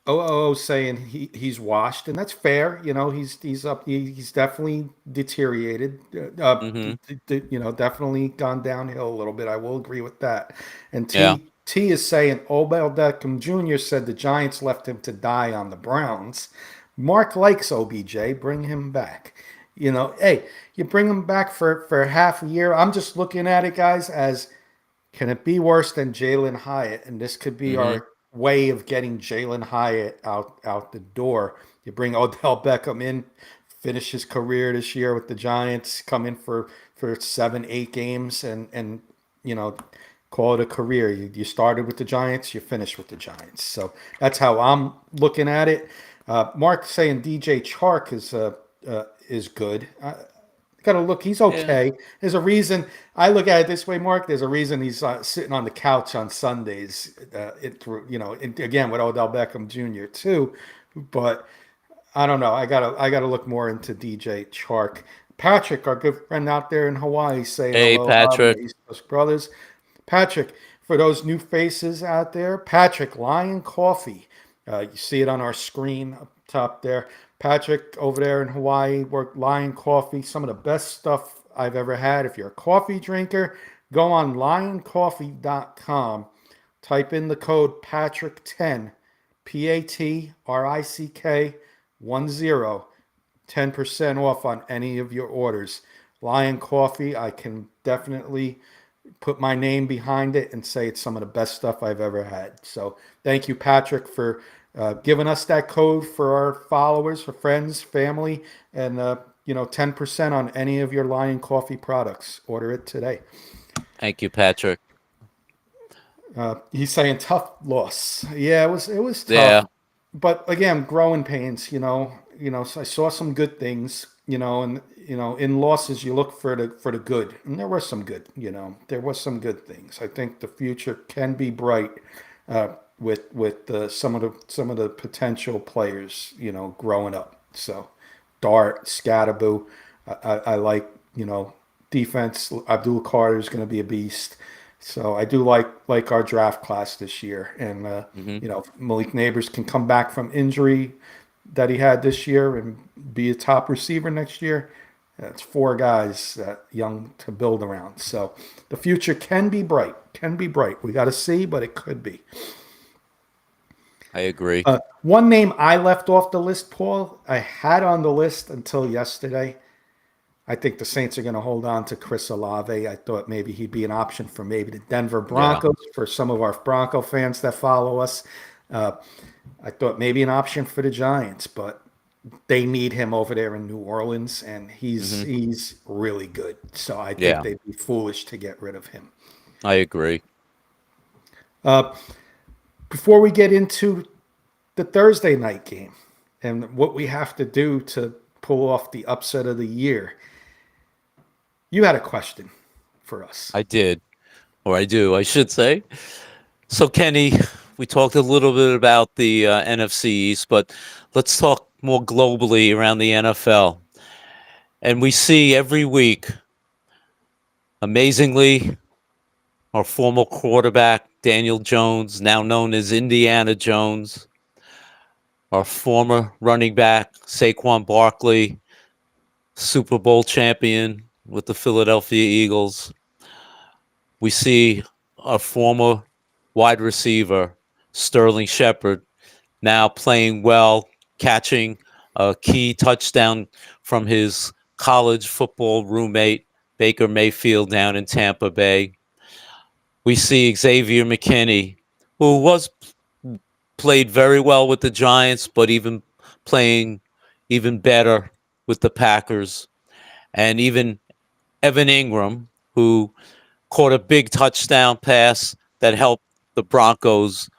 OOO saying he's washed, and that's fair. He's up. He's definitely deteriorated. hmm Definitely gone downhill a little bit. I will agree with that. And Yeah. T is saying Odell Beckham Jr. said the Giants left him to die on the Browns. Mark likes OBJ. Bring him back. Hey, you bring him back for half a year. I'm just looking at it, guys, as can it be worse than Jalen Hyatt? And this could be Hmm. our way of getting Jalen Hyatt out the door. You bring Odell Beckham in, finish his career this year with the Giants, come in for 7, 8 games, and you know call it a career. You started with the Giants, you finished with the Giants. So that's how I'm looking at it. Mark saying DJ Chark is good. Got to look. He's Yeah. okay. There's a reason. I look at it this way, Mark. There's a reason he's sitting on the couch on Sundays. Again with Odell Beckham Jr. too. But I don't know. I gotta look more into DJ Chark. Patrick, our good friend out there in Hawaii, saying Hey, aloha, my Patrick. East Coast brothers. Patrick, for those new faces out there, Patrick Lion Coffee. You see it on our screen up top there. Patrick over there in Hawaii worked Lion Coffee. Some of the best stuff I've ever had. If you're a coffee drinker, go on lioncoffee.com. Type in the code Patrick10, PATRICK 10, 10% off on any of your orders. Lion Coffee, I can definitely put my name behind it and say it's some of the best stuff I've ever had. So thank you, Patrick, for giving us that code for our followers, for friends, family, and 10% on any of your Lion Coffee products. Order it today. Thank you, Patrick. He's saying tough loss. Yeah, it was tough, Yeah. but again, growing pains. So I saw some good things. And in losses you look for the good, and there was some good. There was some good things. I think the future can be bright with some of the potential players. Growing up. So Dart, Scatterboo, I like. Defense. Abdul Carter is going to be a beast. So I do like our draft class this year, and Hmm. Malik Neighbors can come back from injury that he had this year and be a top receiver next year. That's 4 guys that young to build around. So the future can be bright. Can be bright. We got to see, but it could be. I agree. One name I left off the list, Paul, I had on the list until yesterday. I think the Saints are going to hold on to Chris Olave. I thought maybe he'd be an option for maybe the Denver Yeah. Broncos, for some of our Bronco fans that follow us. Uh, I thought maybe an option for the Giants, but they need him over there in New Orleans, and he's Hmm. he's really good. So I think Yeah. they'd be foolish to get rid of him. I agree. Uh, Before we get into the Thursday night game and what we have to do to pull off the upset of the year, you had a question for us. I did, or I do, I should say. So, Kenny, we talked a little bit about the NFC East, but let's talk more globally around the NFL. And we see every week, amazingly, our former quarterback, Daniel Jones, now known as Indiana Jones, our former running back, Saquon Barkley, Super Bowl champion with the Philadelphia Eagles. We see our former wide receiver, Sterling Shepard, now playing well, catching a key touchdown from his college football roommate, Baker Mayfield, down in Tampa Bay. We see Xavier McKinney, who was played very well with the Giants, but even playing even better with the Packers. And even Evan Ingram, who caught a big touchdown pass that helped the Broncos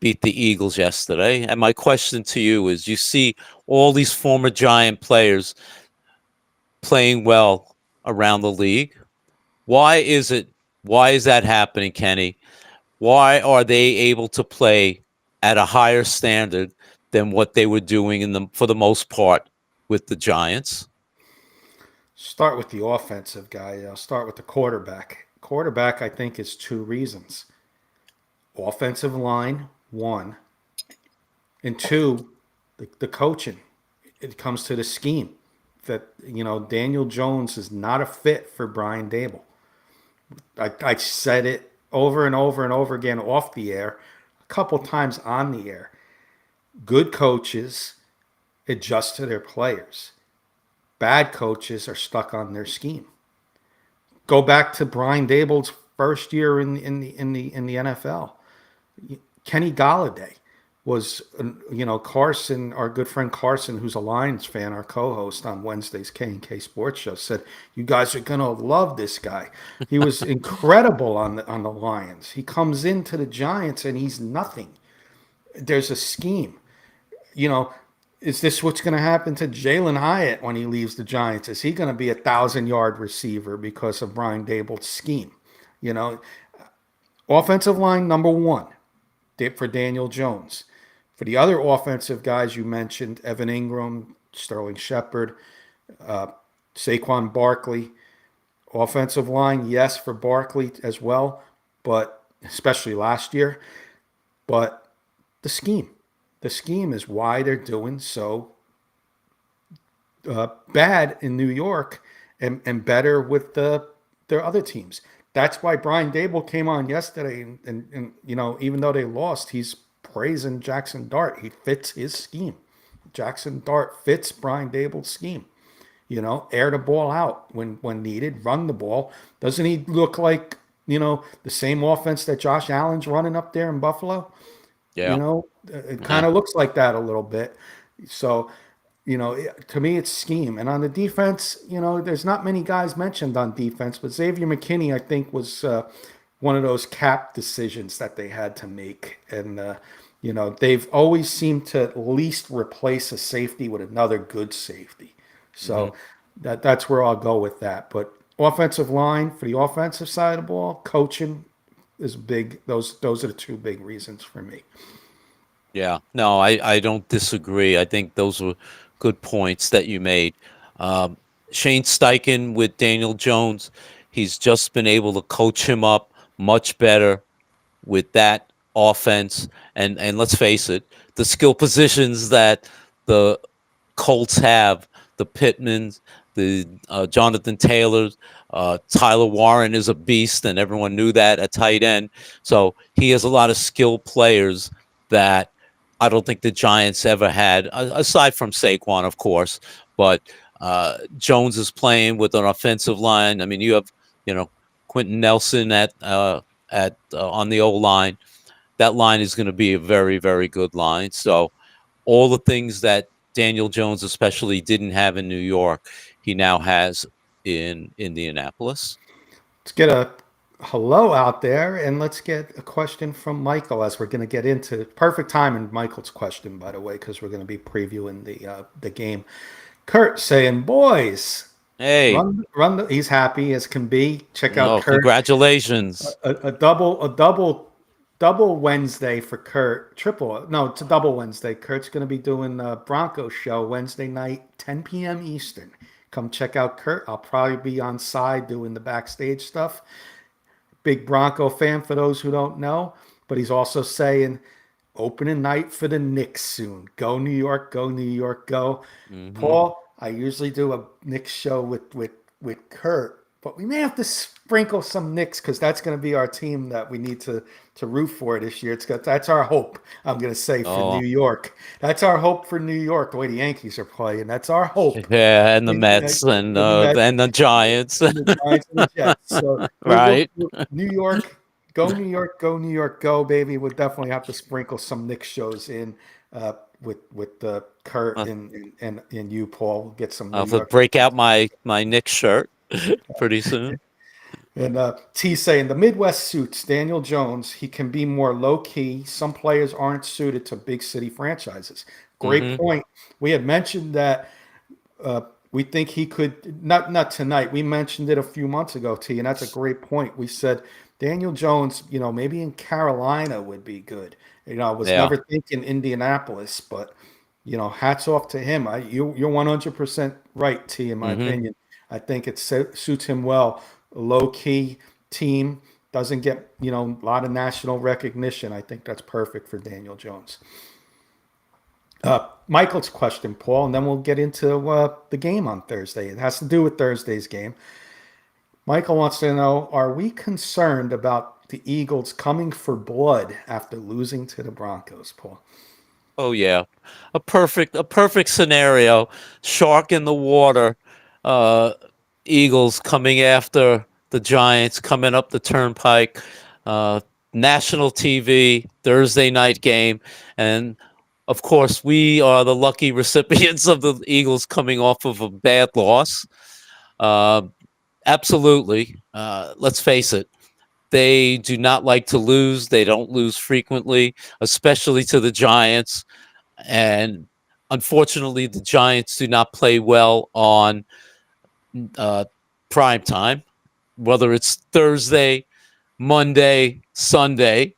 beat the Eagles yesterday. And my question to you is, you see all these former Giant players playing well around the league. Why is it? Why is that happening, Kenny? Why are they able to play at a higher standard than what they were doing for the most part with the Giants? Start with the offensive guy. I'll start with the quarterback. Quarterback, I think, is 2 reasons. Offensive line, one, and two, the coaching. It comes to the scheme that Daniel Jones is not a fit for Brian Dable. I said it over and over and over again off the air, a couple times on the air. Good coaches adjust to their players. Bad coaches are stuck on their scheme. Go back to Brian Dable's first year in the NFL. Kenny Galladay was, Carson, our good friend Carson, who's a Lions fan, our co-host on Wednesday's K&K Sports Show, said, "You guys are gonna love this guy. He was incredible on the Lions. He comes into the Giants and he's nothing. There's a scheme. Is this what's going to happen to Jalen Hyatt when he leaves the Giants? Is he going to be a 1,000-yard receiver because of Brian Dable's scheme? Offensive line number one for Daniel Jones. For the other offensive guys you mentioned, Evan Ingram, Sterling Shepard, Saquon Barkley. Offensive line, yes, for Barkley as well, but especially last year. But the scheme. The scheme is why they're doing so bad in New York and better with their other teams. That's why Brian Dable came on yesterday, and even though they lost, he's praising Jackson Dart. He fits his scheme. Jackson Dart fits Brian Dable's scheme. Air the ball out when needed, run the ball. Doesn't he look like the same offense that Josh Allen's running up there in Buffalo? Yeah. It kind of looks like that a little bit. So, to me, it's scheme. And on the defense, there's not many guys mentioned on defense, but Xavier McKinney, I think, was one of those cap decisions that they had to make. And, they've always seemed to at least replace a safety with another good safety. So that's where I'll go with that. But offensive line, for the offensive side of the ball, coaching is big. Those are the two big reasons for me. Yeah, no, I don't disagree. I think those were good points that you made. Shane Steichen with Daniel Jones, he's just been able to coach him up much better with that offense. And let's face it, the skill positions that the Colts have, the Pittmans, the Jonathan Taylors, Tyler Warren is a beast, and everyone knew that at tight end. So he has a lot of skilled players that I don't think the Giants ever had, aside from Saquon, of course. But Jones is playing with an offensive line. I mean, you have Quentin Nelson at on the O line. That line is going to be a very, very good line. So all the things that Daniel Jones especially didn't have in New York, he now has in Indianapolis. Let's get a hello out there, and let's get a question from Michael as we're going to get into perfect time in Michael's question, by the way, because we're going to be previewing the game. Kurt saying, "Boys, hey, run he's happy as can be. Check out Kurt. Congratulations! A double Wednesday for Kurt. It's a double Wednesday. Kurt's going to be doing the Broncos show Wednesday night, 10 p.m. Eastern. Come check out Kurt. I'll probably be on side doing the backstage stuff. Big Bronco fan for those who don't know, but he's also saying opening night for the Knicks soon. Go New York, go New York, go." Paul, I usually do a Knicks show with Kurt, but we may have to sprinkle some Knicks because that's going to be our team that we need to root for this year. That's our hope. I'm going to say for New York. That's our hope for New York. The way the Yankees are playing, that's our hope. Yeah, and the Mets and the Giants, and the Giants and the Jets. So right, New York, go New York, go New York, go baby. We'll definitely have to sprinkle some Knicks shows in with Kurt and you, Paul. Get some. I'll have to break out my Knicks shirt pretty soon. And T saying the Midwest suits Daniel Jones. He can be more low key. Some players aren't suited to big city franchises. Great point. We had mentioned that we think he could not tonight. We mentioned it a few months ago, T, and that's a great point. We said Daniel Jones, maybe in Carolina would be good. I was never thinking Indianapolis, but hats off to him. You're 100% right, T. In my opinion, I think it suits him well. Low-key team, doesn't get a lot of national recognition. I think that's perfect for Daniel Jones. Michael's question, Paul, and then we'll get into the game on Thursday. It has to do with Thursday's game. Michael wants to know, are we concerned about the Eagles coming for blood after losing to the Broncos, Paul? Oh yeah, a perfect scenario. Shark in the water. Uh, Eagles coming after the Giants, coming up the turnpike. Uh, National TV Thursday night game, and of course we are the lucky recipients of the Eagles coming off of a bad loss. Uh, Absolutely. Let's face it. They do not like to lose. They don't lose frequently, especially to the Giants. And unfortunately, the Giants do not play well on uh, prime time, whether it's Thursday, Monday, Sunday.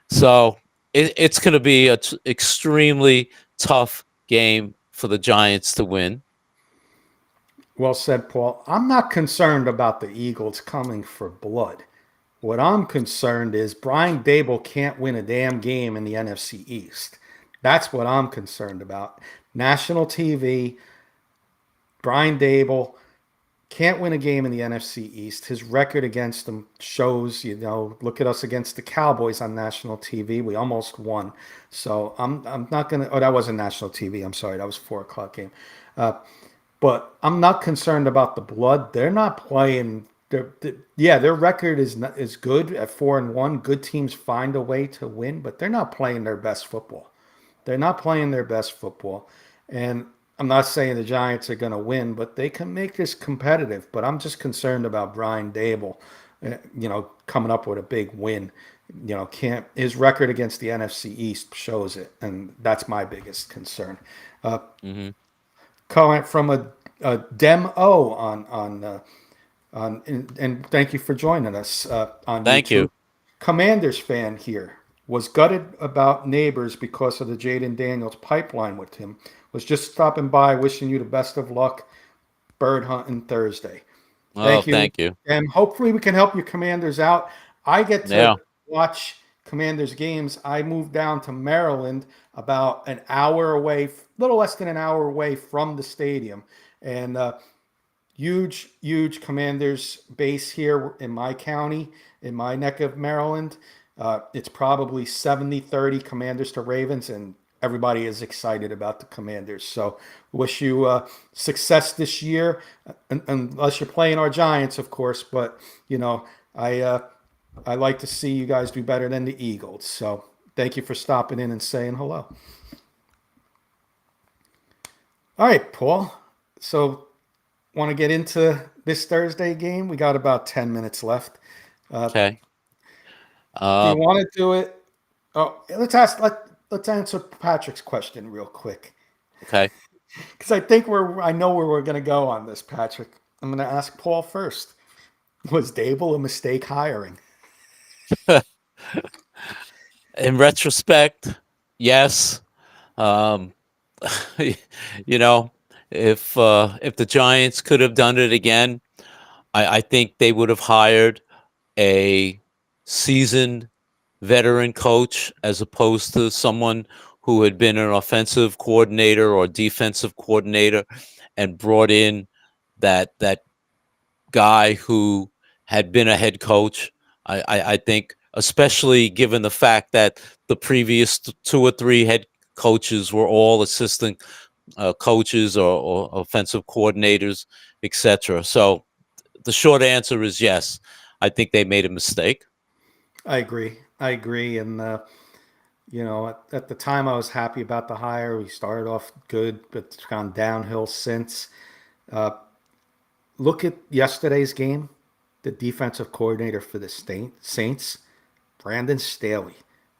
So it's going to be an extremely tough game for the Giants to win. Well said, Paul. I'm not concerned about the Eagles coming for blood. What I'm concerned is Brian Dable can't win a damn game in the NFC East. That's what I'm concerned about. National TV, Brian Dable can't win a game in the NFC East. His record against them shows, look at us against the Cowboys on national TV. We almost won. So I'm not gonna. Oh, that wasn't national TV. I'm sorry. That was 4 o'clock game. But I'm not concerned about the blood. They're not playing. Yeah, their record is good at 4-1. Good teams find a way to win, but they're not playing their best football. They're not playing their best football, and I'm not saying the Giants are going to win, but they can make this competitive. But I'm just concerned about Brian Dable, coming up with a big win. Can't his record against the NFC East shows it, and that's my biggest concern. Hmm. Comment from a Dem O and thank you for joining us on Thank YouTube. you. Commanders fan here was gutted about Neighbors because of the Jaden Daniels pipeline with him. Was just stopping by, wishing you the best of luck. Bird hunting Thursday. Oh, Thank you, thank you. and hopefully we can help your Commanders out. I get to Yeah. watch Commanders games. I moved down to Maryland about an hour away, little less than an hour away from the stadium, and huge Commanders base here in my county, in my neck of Maryland. It's probably 70-30 Commanders to Ravens, and everybody is excited about the Commanders. So wish you success this year, unless you're playing our Giants, of course. But, I like to see you guys do better than the Eagles. So thank you for stopping in and saying hello. All right, Paul. So want to get into this Thursday game? We got about 10 minutes left. Okay. Do you want to do it? Oh, let's answer Patrick's question real quick, Okay. because I know where we're going to go on this, Patrick. I'm going to ask Paul first. Was Dable a mistake hiring? In retrospect, yes. Um, if the Giants could have done it again, I think they would have hired a seasoned veteran coach as opposed to someone who had been an offensive coordinator or defensive coordinator and brought in that guy who had been a head coach. I think, especially given the fact that the previous 2 or 3 head coaches were all assistant coaches or offensive coordinators, etc. So the short answer is yes. I think they made a mistake. I agree. And, at the time I was happy about the hire. We started off good, but it's gone downhill since. Look at yesterday's game. The defensive coordinator for the Saints, Brandon Staley,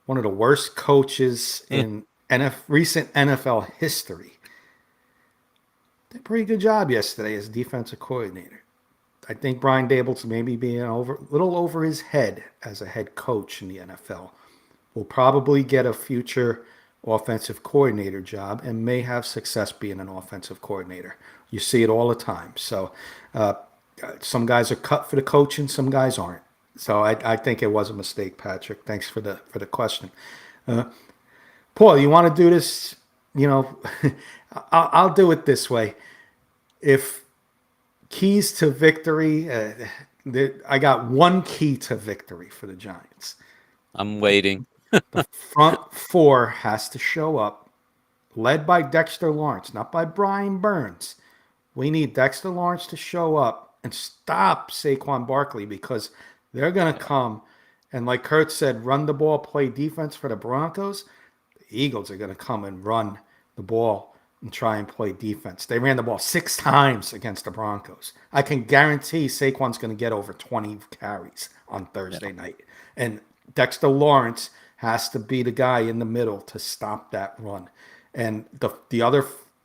one of the worst coaches in recent NFL history. Did a pretty good job yesterday as defensive coordinator. I think Brian Dable's maybe being a little over his head as a head coach in the NFL. Will probably get a future offensive coordinator job and may have success being an offensive coordinator. You see it all the time. So some guys are cut for the coaching, some guys aren't. So I think it was a mistake, Patrick. Thanks for the question. Paul, you want to do this? I'll do it this way. If keys to victory, I got one key to victory for the Giants. I'm waiting. The front four has to show up, led by Dexter Lawrence, not by Brian Burns. We need Dexter Lawrence to show up and stop Saquon Barkley because they're going to come and, like Kurt said, run the ball, play defense for the Broncos. The Eagles are going to come and run the ball and try and play defense. They ran the ball 6 times against the Broncos. I can guarantee Saquon's going to get over 20 carries on Thursday night. And Dexter Lawrence has to be the guy in the middle to stop that run. And the other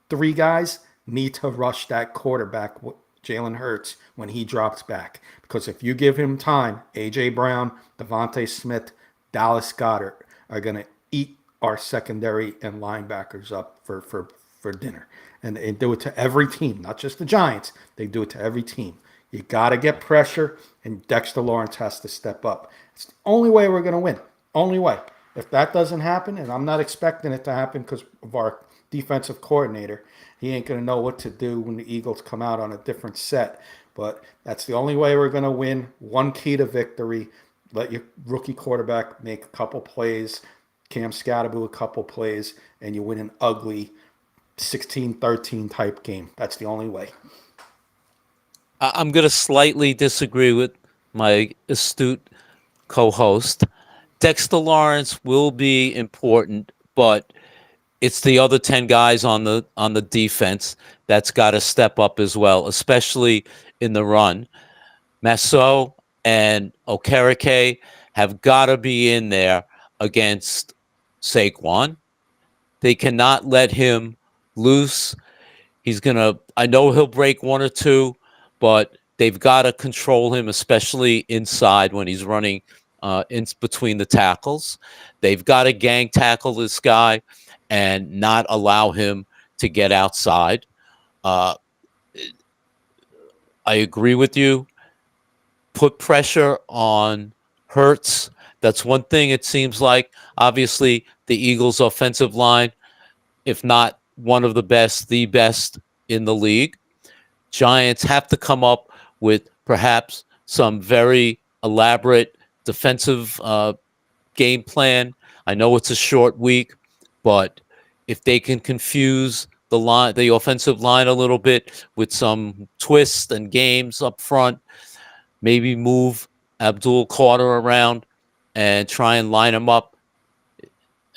3 guys need to rush that quarterback, Jalen Hurts, when he drops back. Because if you give him time, A.J. Brown, Devontae Smith, Dallas Goedert are going to eat our secondary and linebackers up for dinner. And they do it to every team, not just the Giants. They do it to every team. You got to get pressure, and Dexter Lawrence has to step up. It's the only way we're going to win. Only way. If that doesn't happen, and I'm not expecting it to happen because of our defensive coordinator, he ain't going to know what to do when the Eagles come out on a different set. But that's the only way we're going to win. One key to victory. Let your rookie quarterback make a couple plays, Cam Scatterboo a couple plays, and you win an ugly 16-13 type game. That's the only way. I'm going to slightly disagree with my astute co-host. Dexter Lawrence will be important, but it's the other 10 guys on the defense that's got to step up as well, especially in the run. Masseau and Okereke have got to be in there against Saquon. They cannot let him loose. I know he'll break 1 or 2, but they've got to control him, especially inside when he's running in between the tackles. They've got to gang tackle this guy and not allow him to get outside. I agree with you. Put pressure on Hurts. That's one thing it seems like. Obviously, the Eagles' offensive line, if not one of the best in the league. Giants have to come up with perhaps some very elaborate defensive game plan. I know it's a short week, but if they can confuse the offensive line a little bit with some twists and games up front, maybe move Abdul Carter around and try and line him up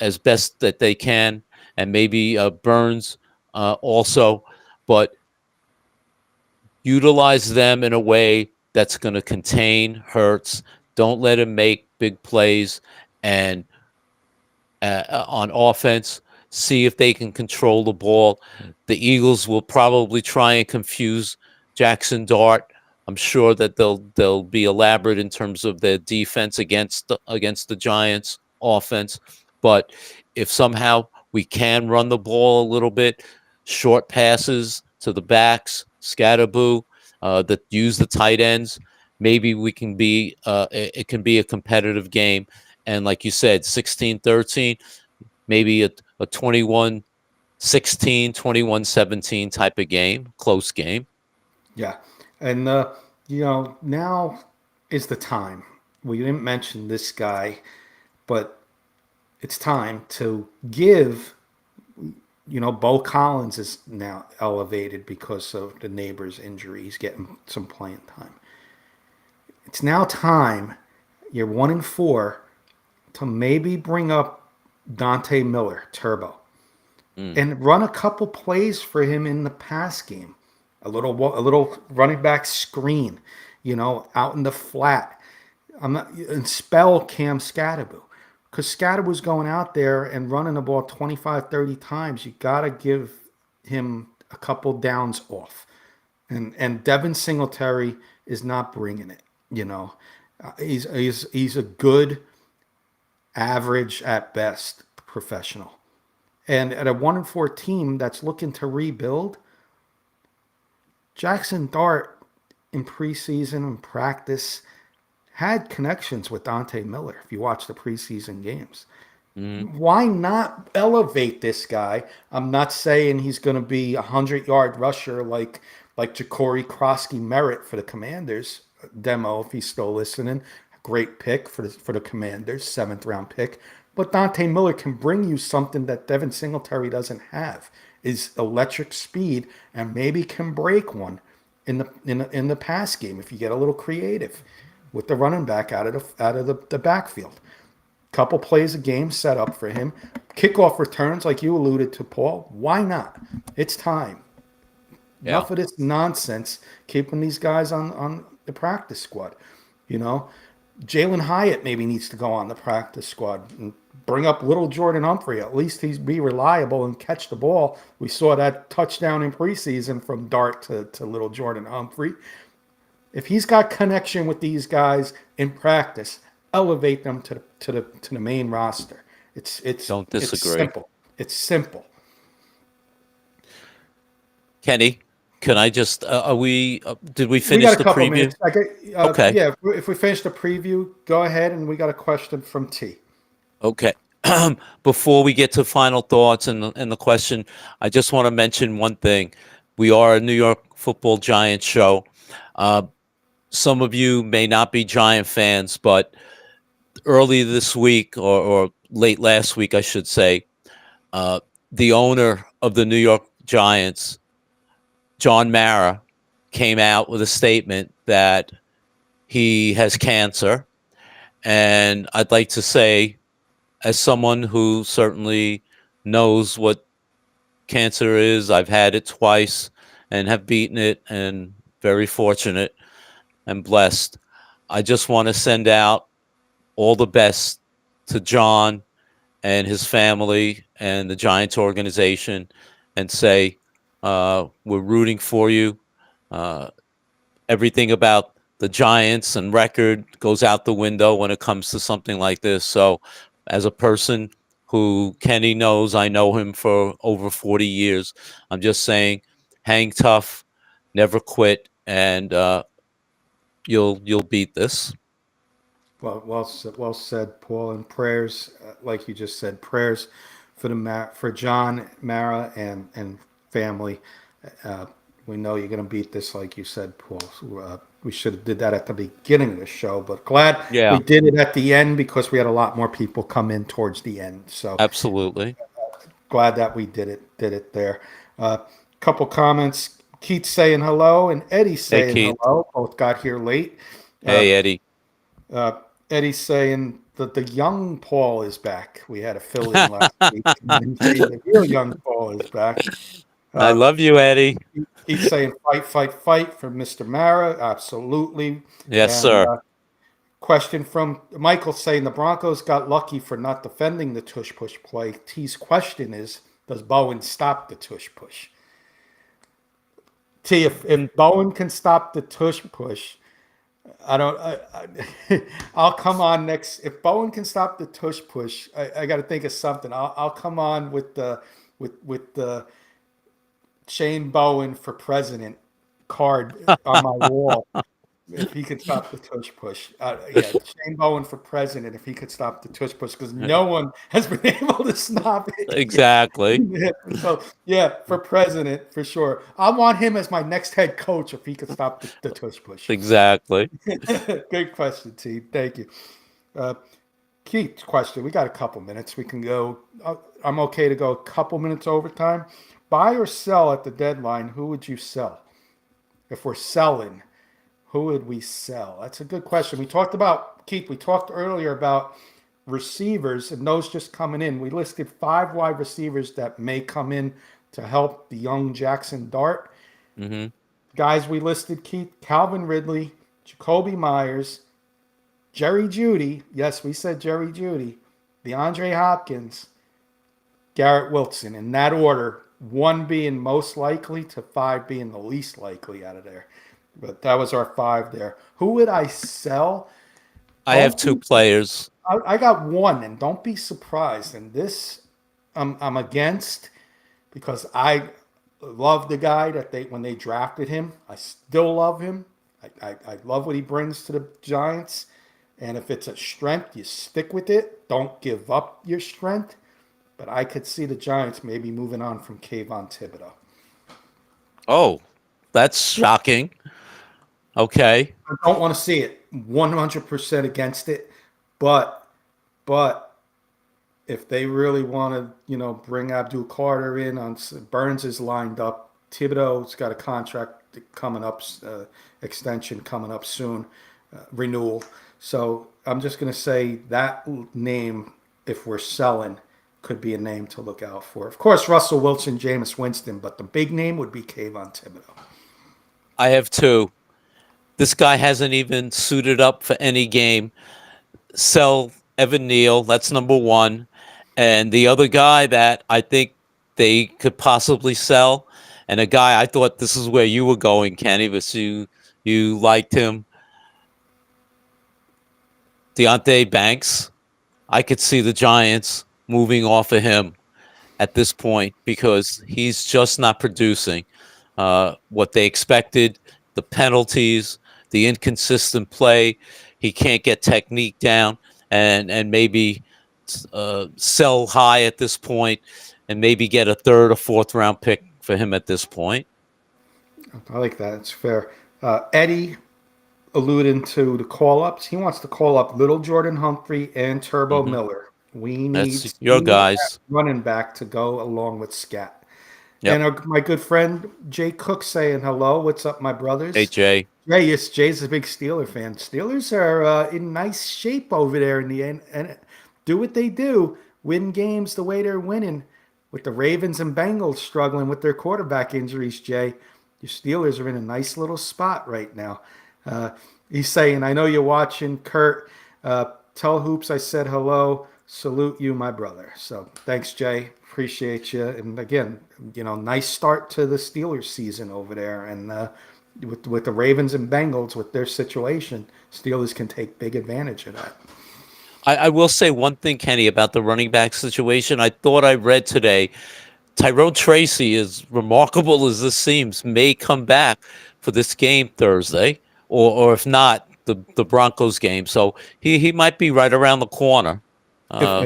as best that they can, and maybe Burns also, but utilize them in a way that's going to contain Hurts. Don't let him make big plays, and on offense, see if they can control the ball. The Eagles will probably try and confuse Jackson Dart. I'm sure that they'll be elaborate in terms of their defense against the Giants' offense. But if somehow we can run the ball a little bit, short passes to the backs, Scatterboo, that use the tight ends, maybe we can be it can be a competitive game. And like you said, 16-13, maybe a 21-16, 21-17 type of game, close game. Yeah. And, now is the time. We didn't mention this guy, but it's time to give, Bo Collins is now elevated because of the neighbor's injury. He's getting some playing time. It's now time, you're 1-4, to maybe bring up Dante Miller, Turbo, and run a couple plays for him in the pass game. A little running back screen, out in the flat. And spell Cam Scatterboo. Because Scatterboo's going out there and running the ball 25, 30 times. You got to give him a couple downs off. And Devin Singletary is not bringing it, He's a good, average at best professional. And at a 1-4 team that's looking to rebuild, Jackson Dart in preseason and practice had connections with Dante Miller. If you watch the preseason games, why not elevate this guy? I'm not saying he's going to be 100-yard rusher like Ja'Cory Krosky Merritt for the Commanders. Demo, if he's still listening. Great pick for the Commanders, 7th-round pick. But Dante Miller can bring you something that Devin Singletary doesn't have, is electric speed, and maybe can break one in the pass game if you get a little creative with the running back out of the backfield. Couple plays a game set up for him. Kickoff returns, like you alluded to, Paul. Why not? It's time. Yeah. Enough of this nonsense keeping these guys on the practice squad. You know, Jalen Hyatt maybe needs to go on the practice squad and bring up little Jordan Humphrey. At least he's be reliable and catch the ball. We saw that touchdown in preseason from Dart to little Jordan Humphrey. If he's got connection with these guys in practice, elevate them to the main roster. It's Don't disagree. It's simple. It's simple. Kenny, can I just did we We finish got a the couple preview? minutes. Okay. Yeah, if we finish the preview, go ahead, and we got a question from T. Okay. Before we get to final thoughts and the question, I just want to mention one thing. We are a New York Football Giants show. Some of you may not be Giant fans, but early this week or late last week, I should say, the owner of the New York Giants, John Mara, came out with a statement that he has cancer. And I'd like to say, as someone who certainly knows what cancer is, I've had it twice and have beaten it, and very fortunate and blessed. I just want to send out all the best to John and his family and the Giants organization and say, we're rooting for you. Everything about the Giants and record goes out the window when it comes to something like this. So as a person who Kenny knows, I know him for over 40 years, I'm just saying, hang tough, never quit, and you'll beat this. Well said, Paul. And prayers, like you just said, prayers for John Mara and family. We know you're going to beat this, like you said, Paul. So, we should have did that at the beginning of the show, but glad Yeah. we did it at the end because we had a lot more people come in towards the end. So Absolutely. glad that we did it there. Couple comments. Keith saying hello and Eddie saying Keith. hello. Both got here late. Hey, Eddie. Eddie's saying that the young Paul is back. We had a fill-in last week. And the real young Paul is back. I love you, Eddie. He's saying fight for Mr. Mara. Absolutely. Yes, sir. Question from Michael saying the Broncos got lucky for not defending the tush-push play. T's question is, does Bowen stop the tush-push? T, if Bowen can stop the tush-push, I'll come on next. If Bowen can stop the tush-push, I got to think of something. I'll come on with the Shane Bowen for president card on my wall if he could stop the tush push. Shane Bowen for president if he could stop the tush push, because no one has been able to stop it. Exactly. So for president for sure. I want him as my next head coach if he could stop the tush push. Exactly. Good question, T. Thank you. Keith, question. We got a couple minutes. We can go. I'm okay to go a couple minutes overtime. Buy or sell at the deadline, who would you sell? If we're selling, who would we sell? That's a good question. We talked earlier about receivers and those just coming in. We listed 5 wide receivers that may come in to help the young Jackson Dart. Mm-hmm. Guys we listed, Keith, Calvin Ridley, Jacoby Myers, Jerry Jeudy. Yes, we said Jerry Jeudy. DeAndre Hopkins, Garrett Wilson. In that order, 1 being most likely to 5 being the least likely out of there. But that was our 5 there. Who would I sell? I have 2 players. I got 1, and don't be surprised. And this I'm against, because I love the guy when they drafted him. I still love him. I love what he brings to the Giants. And if it's a strength, you stick with it. Don't give up your strength. But I could see the Giants maybe moving on from Kayvon Thibodeau. Oh, that's shocking. Okay. I don't want to see it. 100% against it. But if they really want to, bring Abdul Carter in on Burns is lined up. Thibodeau's got a contract coming up, extension coming up soon, renewal. So I'm just going to say that name, if we're selling, could be a name to look out for. Of course, Russell Wilson, Jameis Winston, but the big name would be Kayvon Thibodeau. I have two. This guy hasn't even suited up for any game. Sell Evan Neal. That's number one. And the other guy that I think they could possibly sell, and a guy I thought this is where you were going, Kenny, but you liked him. Deonte Banks. I could see the Giants moving off of him at this point because he's just not producing what they expected. The penalties, the inconsistent play, he can't get technique down, and maybe sell high at this point, and maybe get a third or fourth round pick for him at this point. I like that. It's fair. Eddie alluding to the call ups. He wants to call up Little Jordan Humphrey and Turbo Miller. We need your guys running back to go along with Scat. Yep. And my good friend Jay Cook saying hello. What's up, my brothers? Hey, Jay. Jay, yes, Jay's a big Steeler fan. Steelers are in nice shape over there in the end, and do what they do, win games the way they're winning. With the Ravens and Bengals struggling with their quarterback injuries, Jay, your Steelers are in a nice little spot right now. He's saying, I know you're watching, Kurt. Tell Hoops I said hello. Salute you, my brother. So thanks, Jay. Appreciate you. And again, nice start to the Steelers season over there. And with the Ravens and Bengals, with their situation, Steelers can take big advantage of that. I will say one thing, Kenny, about the running back situation. I thought I read today, Tyrone Tracy, as remarkable as this seems, may come back for this game Thursday, or if not, the Broncos game. So he might be right around the corner,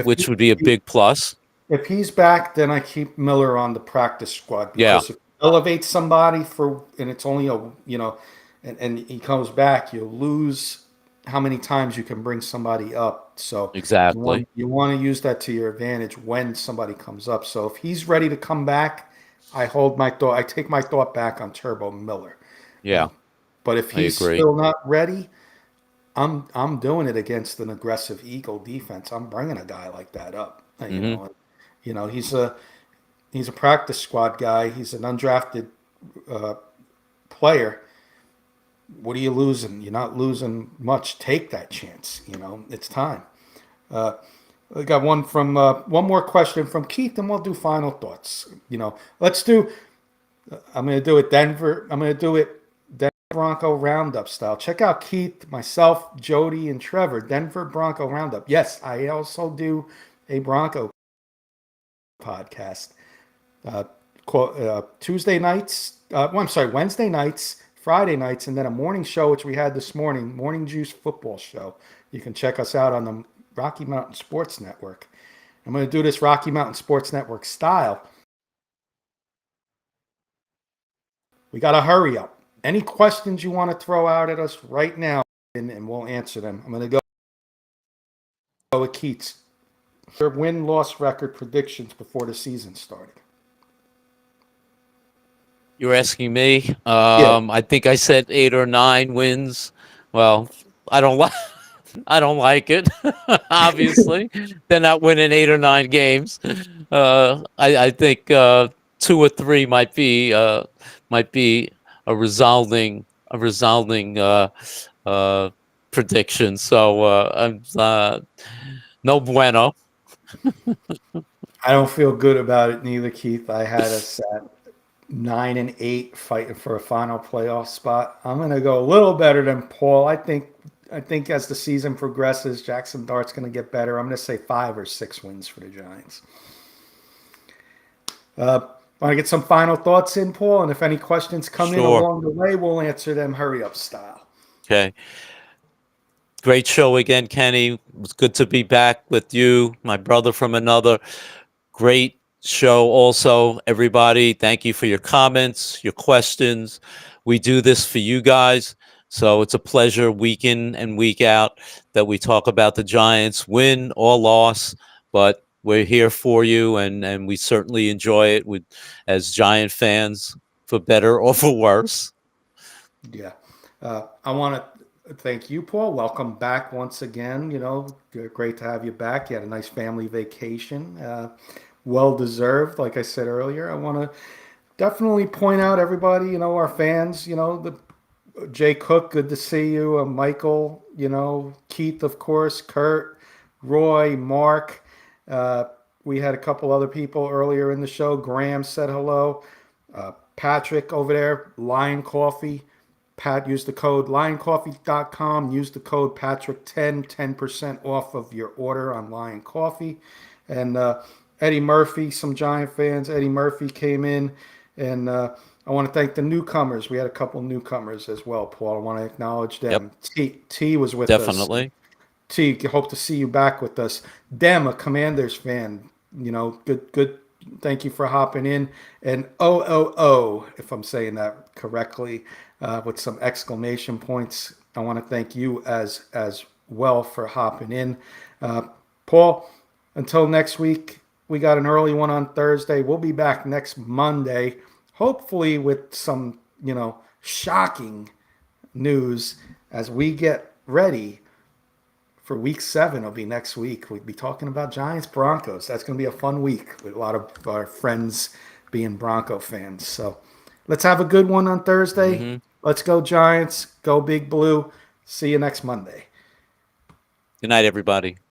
which would be a big plus. If he's back, then I keep Miller on the practice squad because if you elevate somebody and it's only and he comes back, you'll lose how many times you can bring somebody up. So exactly, you want to use that to your advantage when somebody comes up. So if he's ready to come back, I take my thought back on Turbo Miller. Yeah, but if he's still not ready, I'm doing it against an aggressive Eagle defense. I'm bringing a guy like that up. He's a practice squad guy. He's an undrafted player. What are you losing? You're not losing much. Take that chance. It's time. I got one more question from Keith, and we'll do final thoughts. Let's do. I'm going to do it Denver. I'm going to do it Denver Bronco Roundup style. Check out Keith, myself, Jody, and Trevor. Denver Bronco Roundup. Yes, I also do a Bronco podcast. Tuesday nights. Wednesday nights, Friday nights, and then a morning show, which we had this morning, Morning Juice Football Show. You can check us out on the Rocky Mountain Sports Network. I'm going to do this Rocky Mountain Sports Network style. We got to hurry up. Any questions you want to throw out at us right now, and we'll answer them. I'm going to go with Keats. Their win-loss record predictions before the season started. You're asking me? I think I said 8 or 9 wins. Well, I don't like it. Obviously, they're not winning 8 or 9 games. I think 2 or 3 might be a resounding prediction. So I'm no bueno. I don't feel good about it neither, Keith. I had us at 9-8 fighting for a final playoff spot. I'm going to go a little better than Paul. I think as the season progresses, Jackson Dart's going to get better. I'm going to say 5 or 6 wins for the Giants. Want to get some final thoughts in, Paul? And if any questions come in along the way, we'll answer them hurry up style. Okay. Great show again, Kenny. It was good to be back with you, my brother from another. Great show also, everybody. Thank you for your comments, your questions. We do this for you guys. So it's a pleasure week in and week out that we talk about the Giants, win or loss, but we're here for you, and we certainly enjoy it with as Giant fans, for better or for worse. Yeah. I want to thank you, Paul. Welcome back once again. Great to have you back. You had a nice family vacation. Well deserved. Like I said earlier, I want to definitely point out everybody, our fans, the Jay Cook, good to see you. Michael, Keith, of course, Kurt, Roy, Mark. Uh, we had a couple other people earlier in the show. Graham said hello. Patrick over there, Lion Coffee. Pat, use the code lioncoffee.com. Use the code Patrick10, 10% off of your order on Lion Coffee. And Eddie Murphy, some Giant fans. Eddie Murphy came in, and I want to thank the newcomers. We had a couple newcomers as well, Paul. I want to acknowledge them. Yep. T was with us. Definitely. T, hope to see you back with us. Dem, a Commanders fan. Good. Thank you for hopping in. And OOO, if I'm saying that correctly, with some exclamation points. I want to thank you as well for hopping in. Paul, until next week, we got an early one on Thursday. We'll be back next Monday, hopefully with some, shocking news as we get ready for week 7. It'll be next week. We'll be talking about Giants Broncos. That's going to be a fun week with a lot of our friends being Bronco fans. So let's have a good one on Thursday. Mm-hmm. Let's go Giants. Go Big Blue. See you next Monday. Good night, everybody.